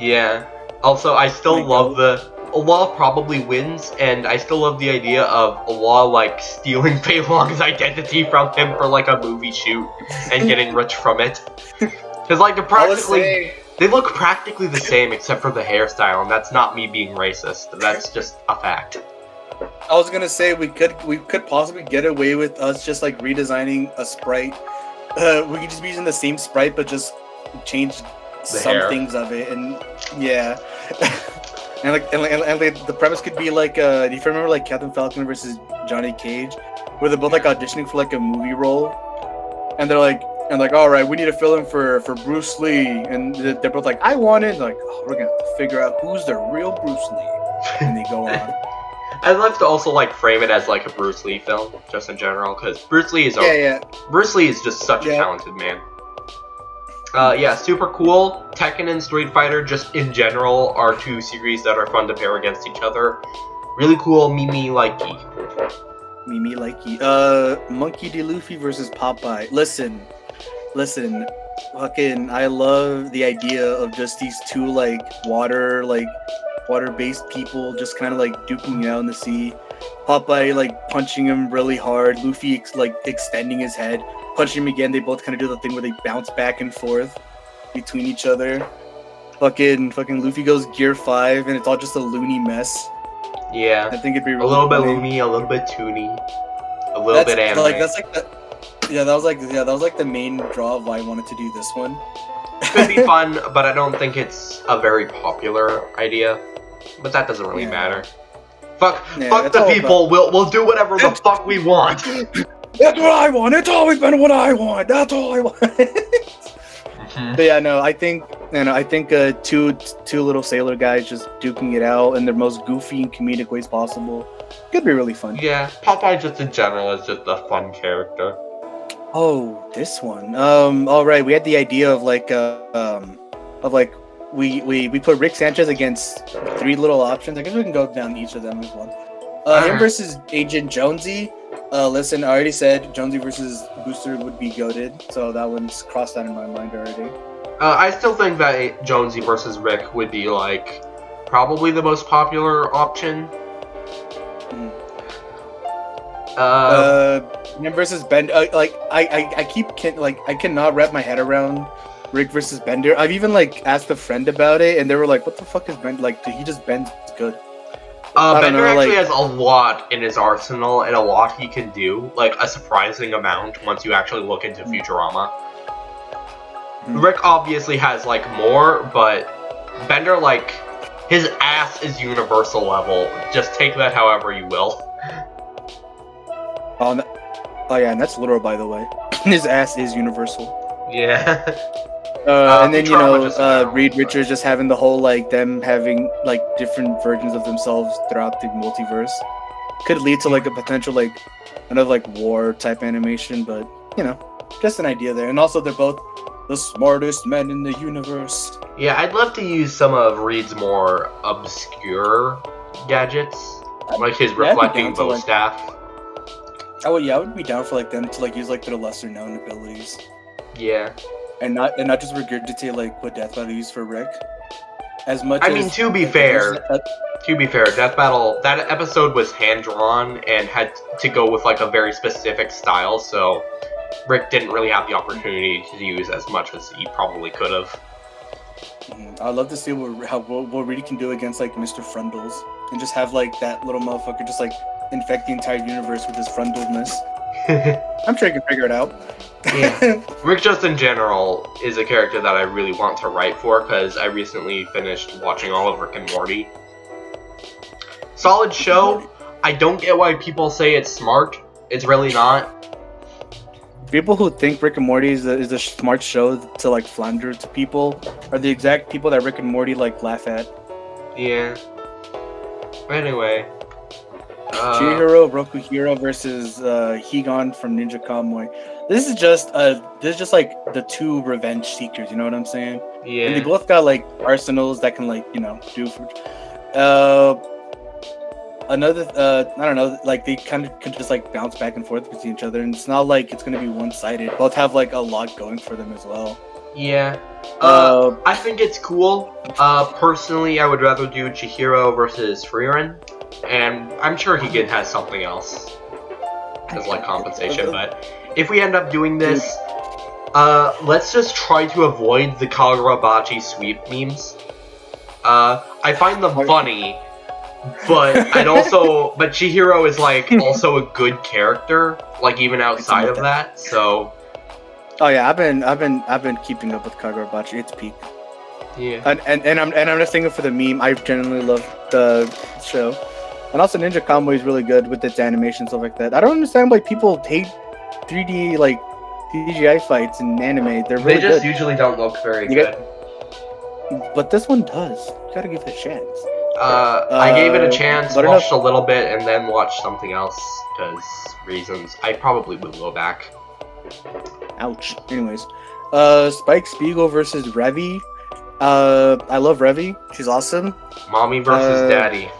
Yeah. Also, I still Like, love Law probably wins, and I still love the idea of Law like stealing Fei Long's identity from him for like a movie shoot and getting rich from it. Because like they look practically the same except for the hairstyle, and that's not me being racist. That's just a fact. I was gonna say we could possibly get away with us just like redesigning a sprite. We could just be using the same sprite, but just change some hair. things of it, and yeah. and the premise could be like, if you remember, like Captain Falcon versus Johnny Cage, where they're both like auditioning for like a movie role, and they're like, all right, we need to fill in for Bruce Lee, and they're both like, I want it. Like, oh, we're gonna have to figure out who's the real Bruce Lee, and they go on. I'd love to also like frame it as like a Bruce Lee film, just in general, because Bruce Lee is Bruce Lee is just such a talented man. Yeah, super cool. Tekken and Street Fighter, just in general, are two series that are fun to pair against each other. Really cool, Mimi likey. Mimi likey. Monkey D. Luffy versus Popeye. Listen. Fucking, I love the idea of just these two like water-based people just kind of like duking it out in the sea. Popeye like punching him really hard. Luffy like extending his head, punching him again. They both kind of do the thing where they bounce back and forth between each other. Fucking Luffy goes Gear 5, and it's all just a loony mess. Yeah. I think it'd be really a little bit funny. loony, a little bit toony, a little bit anime. That was like the main draw of why I wanted to do this one. Could be fun, but I don't think it's a very popular idea. But that doesn't really matter. Fuck the people. We'll do whatever the fuck we want. That's what I want. It's always been what I want. That's all I want. But yeah, no, I think two little sailor guys just duking it out in their most goofy and comedic ways possible could be really fun. Yeah, Popeye just in general is just a fun character. Oh, this one. All right, we had the idea of we put Rick Sanchez against three little options. I guess we can go down each of them as one. Him versus Agent Jonesy. Listen, I already said Jonesy versus Booster would be goated, so that one's crossed out in my mind already. I still think that Jonesy versus Rick would be like probably the most popular option. Him versus Bender. I cannot wrap my head around Rick versus Bender. I've even like asked a friend about it, and they were like, "What the fuck is Bender? Like, he just bends good." Bender actually has a lot in his arsenal and a lot he can do, like a surprising amount once you actually look into Futurama. Rick obviously has like more, but Bender, like, his ass is universal level. Just take that however you will. Oh yeah, and that's literal, by the way. His ass is universal. Yeah. And then Reed Richards just having the whole like them having like different versions of themselves throughout the multiverse could lead to like a potential like another like war type animation, but just an idea there. And also they're both the smartest men in the universe. Yeah, I'd love to use some of Reed's more obscure gadgets, like his reflecting bow staff. Oh yeah, I would be down for like them to like use like their lesser known abilities. Yeah. And not just regurgitate like what Death Battle used for Rick. As much. I mean, to be fair, Death Battle, that episode was hand drawn and had to go with like a very specific style, so Rick didn't really have the opportunity to use as much as he probably could have. I'd love to see what Reedy can do against like Mr. Frundles, and just have like that little motherfucker just like infect the entire universe with his Frundledness. I'm sure he can figure it out. Yeah. Rick just in general is a character that I really want to write for because I recently finished watching all of Rick and Morty. Solid show. I don't get why people say it's smart. It's really not. People who think Rick and Morty is a smart show to like flounder to people are the exact people that Rick and Morty like laugh at. Yeah. Anyway. Chihiro Rokuhiro versus Higon from Ninja Kamui. This is just like the two revenge seekers. You know what I'm saying? Yeah. And they both got like arsenals that can like do for. Another I don't know, like they kind of could just like bounce back and forth between each other, and it's not like it's gonna be one-sided. Both have like a lot going for them as well. Yeah. I think it's cool. Personally, I would rather do Chihiro versus Frieren, and I'm sure Higan has something else as like compensation. But if we end up doing this, let's just try to avoid the Kagurabachi sweep memes. I find them funny. But Chihiro is like also a good character, like even outside of that. So. Oh yeah, I've been keeping up with Kagurabachi. It's peak. Yeah. And I'm just thinking for the meme. I genuinely love the show, and also Ninja Kamui is really good with its animation stuff like that. I don't understand why people hate 3D like CGI fights in anime. They're really They just good. usually don't look very good. But this one does. You gotta give it a chance. I gave it a chance, but watched a little bit, and then watched something else because reasons. I probably will go back. Ouch. Anyways, Spike Spiegel versus Revy. I love Revy. She's awesome. Mommy versus daddy.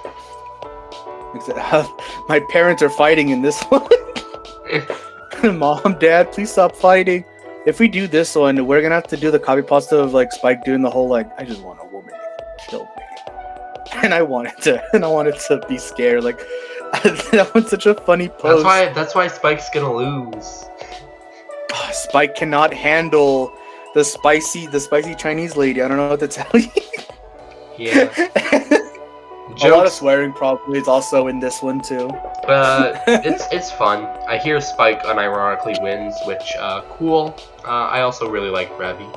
My parents are fighting in this one. Mom, Dad, please stop fighting. If we do this one, we're gonna have to do the copy pasta of like Spike doing the whole like, I just want a woman to kill me. And I wanted to be scared. Like that was such a funny pose. That's why Spike's gonna lose. Spike cannot handle the spicy Chinese lady. I don't know what to tell you. Yeah. A lot of swearing probably is also in this one too. But it's fun. I hear Spike unironically wins, which cool. I also really like Revy.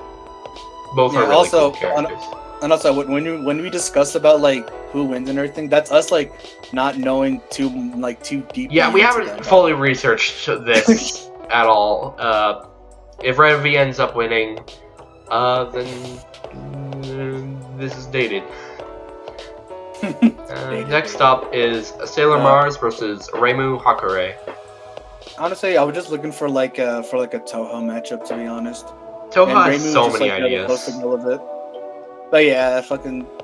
Both are really also, cool characters. And also, when we discuss about like who wins and everything, that's us like not knowing too deep. Yeah, we haven't fully researched this at all. If Revy ends up winning, then this is dated. Next up is Sailor Mars versus Reimu Hakare. Honestly, I was just looking for like a Toho matchup, to be honest. Toho has so many ideas. But yeah,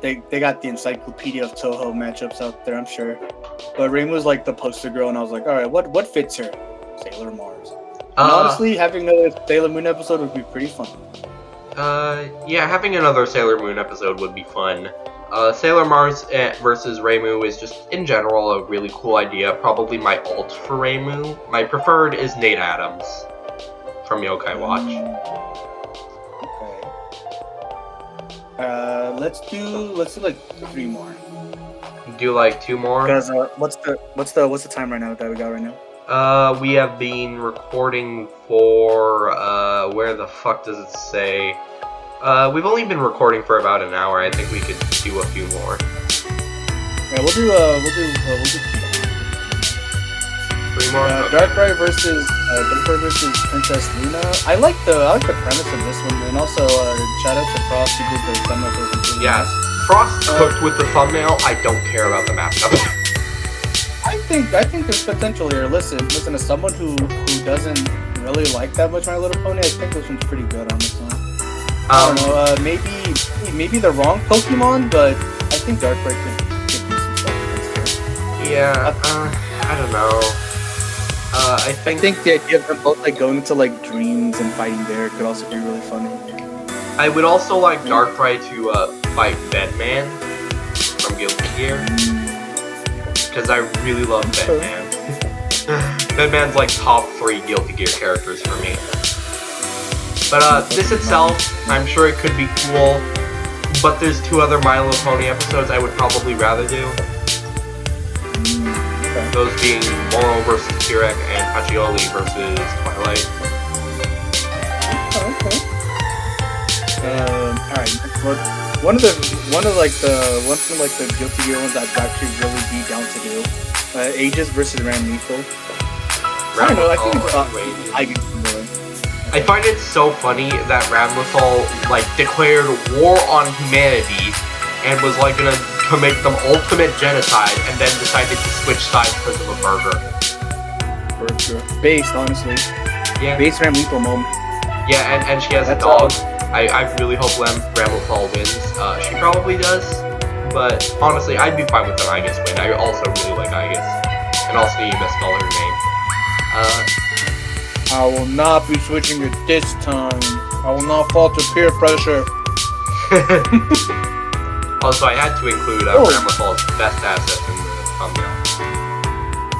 they got the encyclopedia of Toho matchups out there, I'm sure. But Reimu's like the poster girl, and I was like, all right, what fits her? Sailor Mars. And honestly, having another Sailor Moon episode would be pretty fun. Yeah, having another Sailor Moon episode would be fun. Sailor Mars versus Reimu is just, in general, a really cool idea. Probably my ult for Reimu. My preferred is Nate Adams from Yokai Watch. Okay. Let's do like 3 more. Do like 2 more? Because what's the time right now that we got right now? We have been recording for where the fuck does it say? We've only been recording for about an hour. I think we could do a few more. Yeah, we'll do 3 more. Okay. Darkrai versus Princess Luna. I like the premise of this one, and also shout out to Frost who did the thumbnail for the Yes, Frost cooked with the thumbnail. I don't care about the matchup. I think there's potential here. Listen, as someone who doesn't really like that much My Little Pony, I think this one's pretty good on this one. I don't know, maybe the wrong Pokemon, but I think Darkrai could do some stuff against her. Yeah, I don't know. I think the idea of them both like going into like dreams and fighting there could also be really funny. I would also like Darkrai to fight Bedman from Guilty Gear. Because I really love Bedman. Bedman's like top 3 Guilty Gear characters for me. But this itself, I'm sure it could be cool. but there's 2 other My Little Pony episodes I would probably rather do. Okay. Those being Moro versus Kirek and Pacioli versus Twilight. Oh, okay. All right. One of the Guilty Gear ones I'd actually really be down to do. Aegis versus Ram Lethal. I don't know. I think I can do it. I find it so funny that Ramlethal like declared war on humanity and was like gonna commit the ultimate genocide, and then decided to switch sides because of a burger. Based, honestly. Yeah. Based Ram Lethal moment. Yeah, and she has That's a dog. I really hope Ramlethal wins. She probably does, but honestly, I'd be fine with an Aegis win. I also really like Aegis, and also you misspelled her name. I will not be switching it this time. I will not fall to peer pressure. Also, I had to include Oh. Ramlethal's best asset in the thumbnail.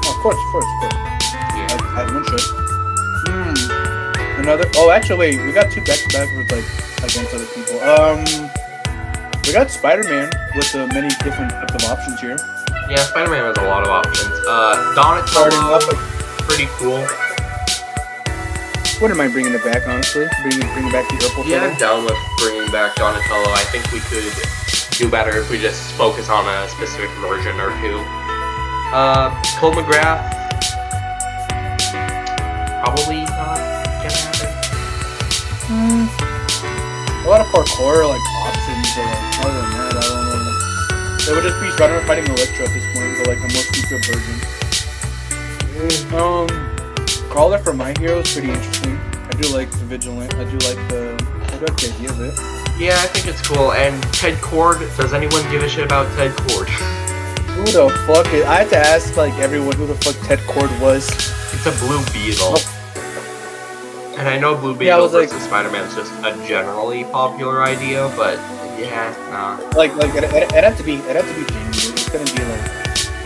Of course. Yeah. As one should. Another. Oh, actually, wait. We got 2 back-to-back with like against other people. We got Spider-Man with the many different types of options here. Yeah, Spider-Man has a lot of options. Starting Donatello, off with, pretty cool. wouldn't mind bringing it back, honestly. Bringing back the purple. Yeah, I'm down with bringing back Donatello. I think we could do better if we just focus on a specific version or 2. Cole McGrath, probably not gonna happen. A lot of parkour like options, but like other than that, I don't know. It would just be Spider-Man fighting Electro at this point, but like a more stupid version. Crawler for My Hero is pretty interesting. I do like the Vigilant. I do like the idea of it. Yeah, I think it's cool. And Ted Cord, does anyone give a shit about Ted Cord? Who the fuck is... I had to ask like everyone who the fuck Ted Cord was. It's a Blue Beetle. Oh. And I know Blue Yeah, I Beetle was like- versus Spider-Man is just a generally popular idea, but yeah, nah. Like it had to be James. It's gonna be like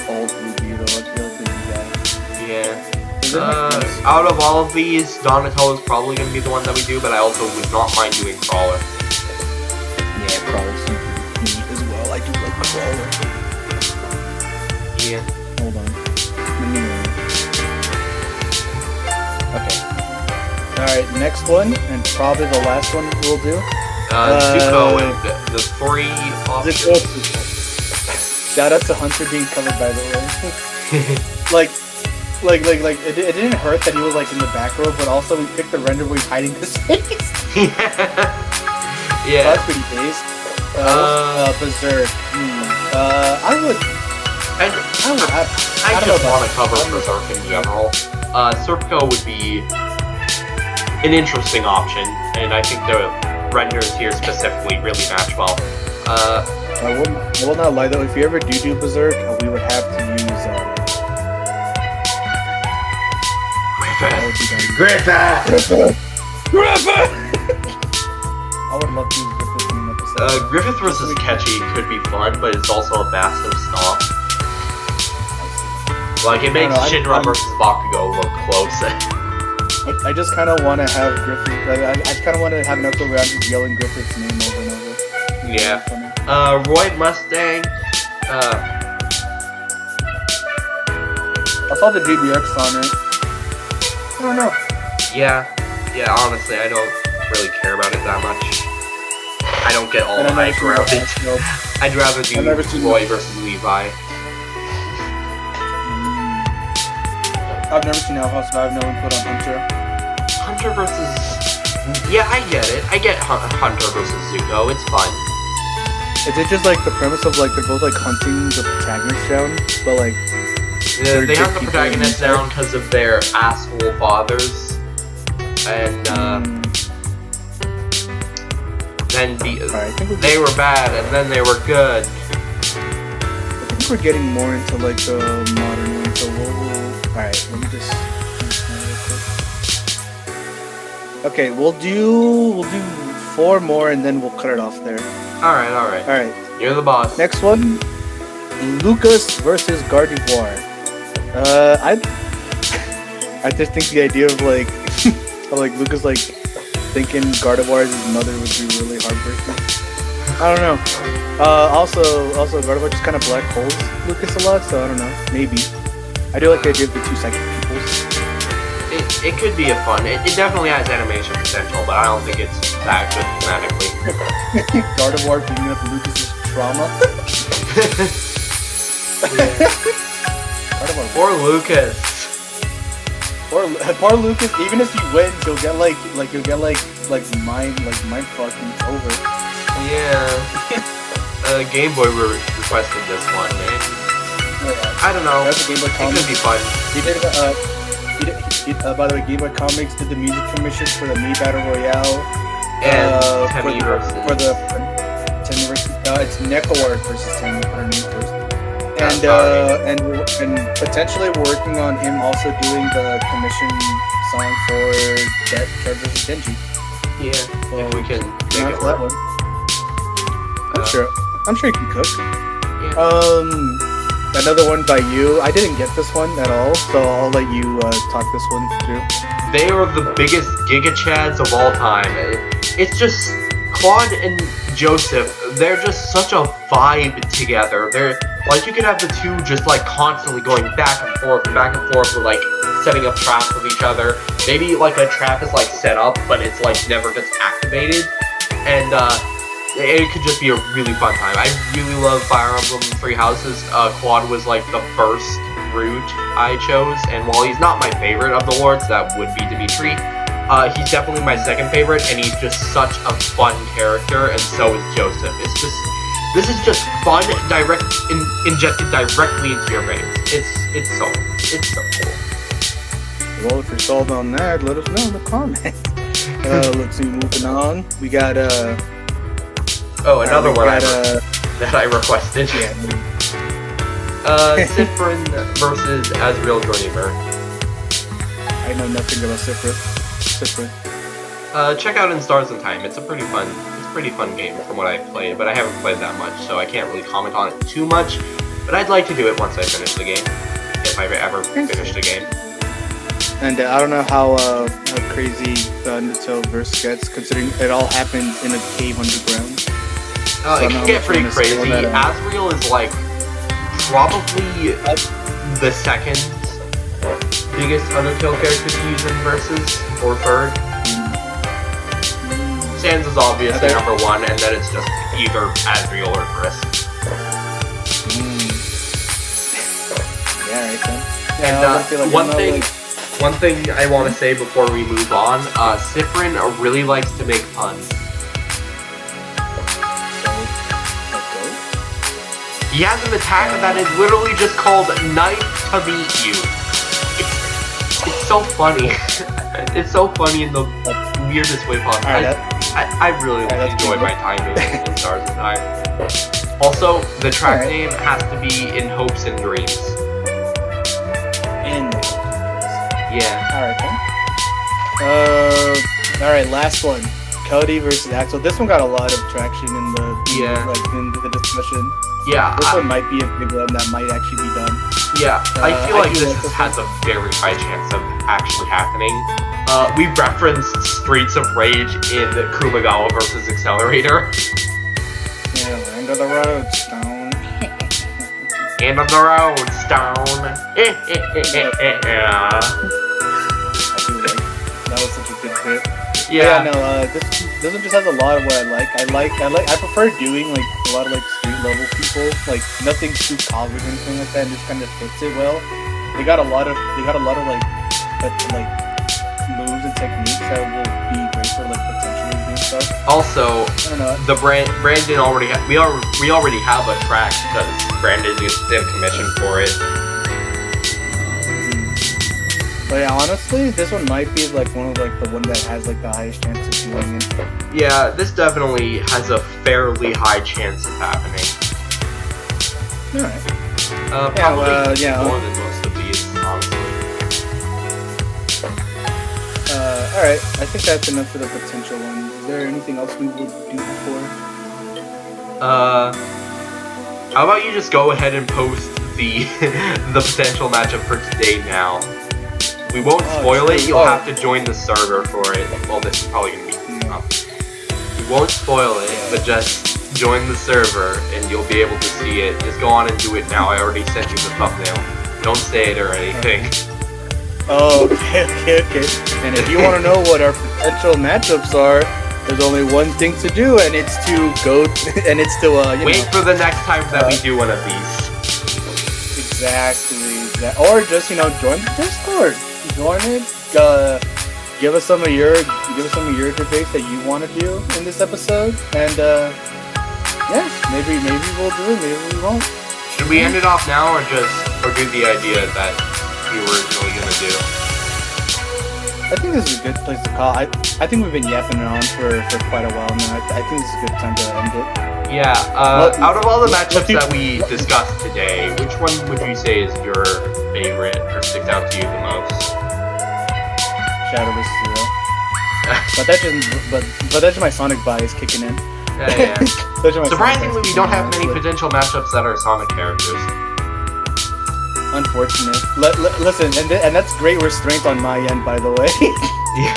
old Blue Beetle. I feel like the new guy. Yeah. Does it make sense? Out of all of these, Donatello is probably going to be the one that we do, but I also would not mind doing Crawler. Yeah, Crawler's super neat as well. I do like Crawler. Yeah. Hold on. Let me Okay. Alright, next one, and probably the last one we'll do. Zuko and the 3 options. Shout out to Hunter being covered, by the way. like, it didn't hurt that he was like in the back row, but also we picked the render where he's hiding his face. So Yeah. that's pretty based. Berserk. I would And have. I don't know just about want to cover Berserk in general. Serpico would be an interesting option, and I think the renders here specifically really match well. I will not lie though, if you ever do Berserk, we would have to use Griffith! I would love to use Griffith in an episode. Griffith versus Ketchy could be fun, but it's also a massive stop. Like, it makes I don't know, Shinra versus Bakugo look close. I just kind of want to have Griffith. I just kind of want to have an episode where I'm just yelling Griffith's name over and over. Yeah. Funny. Roy Mustang. I saw the DBX on it. I don't know. Yeah, honestly, I don't really care about it that much. I don't get all And the I've never hype seen around the it. house, no. I'd rather I've never do seen Roy versus Levi. I've never seen Outhouse, so I have no input on Hunter. Hunter versus... Yeah, I get it. I get Hunter versus Zuko. It's fun. Is it just like the premise of like they're both like hunting the protagonist down, but like They have the good people protagonists in the down because of their asshole fathers. And then Alright, I think they were bad, and then they were good. I think we're getting more into like the modern one, so alright, let me just okay, we'll do 4 more and then we'll cut it off there. Alright. Alright. You're the boss. Next one, Lucas versus Gardevoir. I just think the idea of like, of like Lucas like thinking Gardevoir as his mother would be really heartbreaking. I don't know. Also, Gardevoir just kind of black holes Lucas a lot, so I don't know. Maybe. I do like the idea of the 2 second peoples. It could be a fun. It definitely has animation potential, but I don't think it's that good thematically. Gardevoir beating up Lucas's trauma. Gardevoir. Poor Lucas. Poor Lucas. Even if he wins, he'll get mind fucking over. Yeah. Game Boy requested this one, and I don't know. That's a Game Boy It Comics. could be fun. By the way, Game Boy Comics did the music commissions for the Mii Battle Royale. And for Temmie the Temmie versus it's Nekawart versus Temmie for her name first. And potentially we're working on him also doing the commission song for Death Trev versus Genji. Yeah, So, if we can make not it that work. one. I'm sure he can cook. Yeah. Another one by you. I didn't get this one at all, so I'll let you talk this one through. They are the biggest Giga Chads of all time. It's just Claude and Joseph. They're just such a vibe together. They're like, you could have the two just like constantly going back and forth, with like setting up traps with each other. Maybe like a trap is like set up, but it's like never gets activated, and it could just be a really fun time. I really love Fire Emblem Three Houses. Claude was like the first route I chose, and while he's not my favorite of the lords, that would be Dimitri. He's definitely my second favorite, and he's just such a fun character, and so is Joseph. This is just fun, injected directly into your veins. It's so cool. Well, if you're sold on that, let us know in the comments. Let's see, moving on. We got another one got, that I requested. yeah. Sifrin versus Azriel Dreamer. I know nothing about Sifrin. Check out In Stars and Time. It's a pretty fun game from what I've played, but I haven't played that much, so I can't really comment on it too much. But I'd like to do it once I finish the game, if I've ever finished the game. And I don't know how crazy the Undertale verse gets, considering it all happened in a cave underground. It can get pretty crazy. Azriel is like probably the second biggest Undertale character to use in verses, or third. Sans is obviously number one, and then it's just either Azriel or Chris. Yeah, right then. And one thing I want to say before we move on, Sifrin really likes to make puns. He has an attack that is literally just called Nice to Meet You. It's so funny. It's so funny in the weirdest way possible. I really enjoyed my time doing In Stars and Time. Also, the track name has to be In Hopes and Dreams. Yeah. Alright, last one. Cody versus Axel. This one got a lot of traction in the discussion. Yeah. This one might be a big one that might actually be done. Yeah, I feel like this has a very high chance of actually happening. We referenced Streets of Rage in Kumagawa versus Accelerator. Yeah, end of the road, Stone. End of the road, Stone. That was such a good bit. Yeah. This one just has a lot of what I like. I prefer doing like a lot of like street level people, like nothing too covered or anything like that, and just kind of fits it well. They got a lot of like moves and techniques that will be great for like potentially doing stuff. Also, I don't know. the Brandon already we already have a track because Brandon did commission for it. But yeah, honestly, this one might be like the one that has like the highest chance of doing it. Yeah, this definitely has a fairly high chance of happening. Alright. Probably more than most of these, honestly. Alright, I think that's enough for the potential ones. Is there anything else we would do before? How about you just go ahead and post the potential matchup for today now? We won't spoil it, you'll have to join the server for it. Well, this is probably gonna be up. We won't spoil it, but just join the server, and you'll be able to see it. Just go on and do it now. I already sent you the thumbnail. Don't say it or anything. Oh, okay. And if you want to know what our potential matchups are, there's only one thing to do, and it's to go, and it's to wait for the next time that we do one of these. Exactly. Or just join the Discord. Join it. Give us some of your debates that you want to do in this episode, and yeah, maybe we'll do it. Maybe we won't. Should we end it off now, or do the idea that we were originally gonna do? I think this is a good place to call. I think we've been yapping on for quite a while now. I think this is a good time to end it. Yeah. Out of all the matchups that we discussed today, which one would you say is your favorite or sticks out to you the most? Shadow vs. Zero. but that's just my Sonic bias kicking in. Yeah. Surprisingly, we don't have many potential matchups that are Sonic characters. Unfortunate. Listen, and that's great restraint on my end, by the way. Yeah.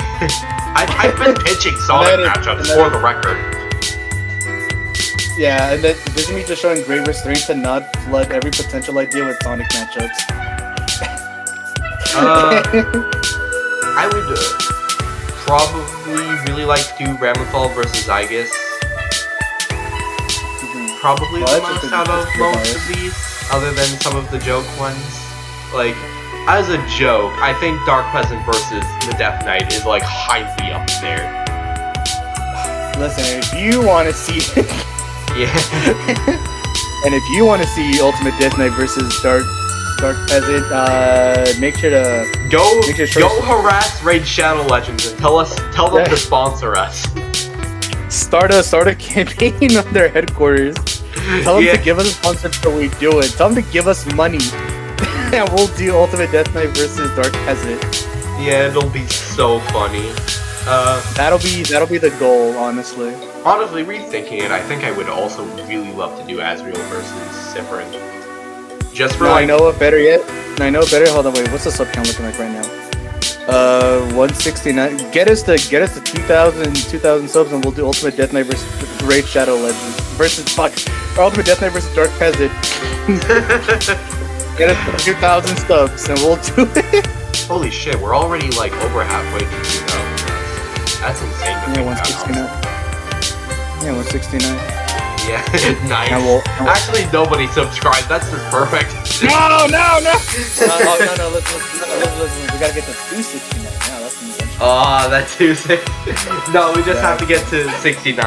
I've been pitching Sonic matchups for the record. Yeah, and this is me just showing great restraint to not flood every potential idea with Sonic matchups. I would probably really like to do Ramlethal versus Zygus. Probably the most out of most of these, other than some of the joke ones. Like, as a joke, I think Dark Peasant versus the Death Knight is like highly up there. Listen, if you want to see, yeah, and if you want to see Ultimate Death Knight versus Dark Peasant, make sure to go harass Raid Shadow Legends and tell them to sponsor us. Start a campaign on their headquarters. Tell them to give us a sponsor so we do it. Tell them to give us money, and we'll do Ultimate Death Knight versus Dark Peasant. Yeah, it'll be so funny. That'll be the goal, honestly. Honestly, rethinking it, I think I would also really love to do Asriel versus Sifrin. Just for I know it better yet. Hold on, wait. What's the sub count looking like right now? 169. Get us to 2,000 subs, and we'll do Ultimate Death Knight versus Raid Shadow Legends versus Ultimate Death Knight versus Dark Peasant. Get us to 2,000 subs, and we'll do it. Holy shit, we're already like over halfway through 2,000. That's insane. Yeah, 169. Yeah, 169. Yeah, nice. Now actually, nobody subscribed. That's just perfect. No! No, listen. We gotta get to 269 now. That's the intention. Oh, that's 269. No, we just have to get to 69.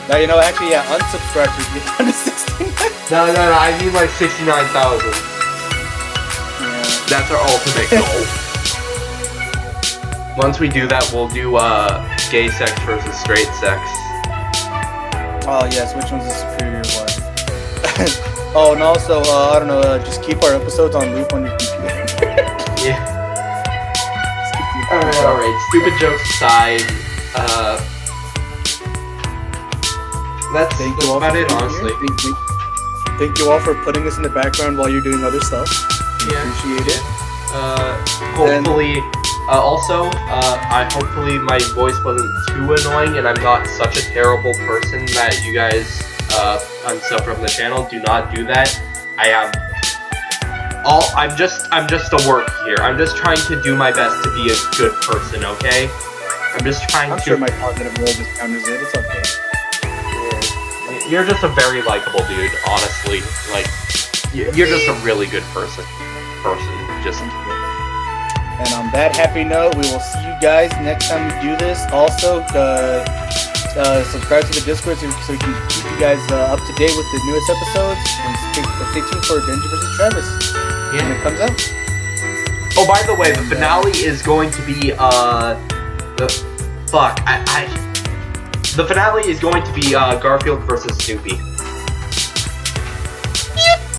Now, actually, yeah, unsubscribe to get down to 69. No, I need like 69,000. Yeah. That's our ultimate goal. Once we do that, we'll do gay sex versus straight sex. Oh yes, which one's the superior one? Oh, and also, I don't know, just keep our episodes on loop on your computer. Yeah. Alright, stupid jokes aside, that's about it, honestly. Thank you all for putting us in the background while you're doing other stuff. Yeah. Appreciate it. Hopefully, hopefully my voice wasn't too annoying and I'm not such a terrible person that you guys unsub from the channel. Do not do that. I'm just a work here. I'm just trying to do my best to be a good person, okay? I'm sure my positive role just counters it. It's okay. Yeah. You're just a very likable dude, honestly. Like, you're just a really good person. Just. And on that happy note, we will see you guys next time we do this. Also, subscribe to the Discord so we can keep you guys up to date with the newest episodes. And stay tuned for Denji vs. Travis when it comes out. Oh, by the way, the finale is going to be the finale is going to be Garfield versus Snoopy.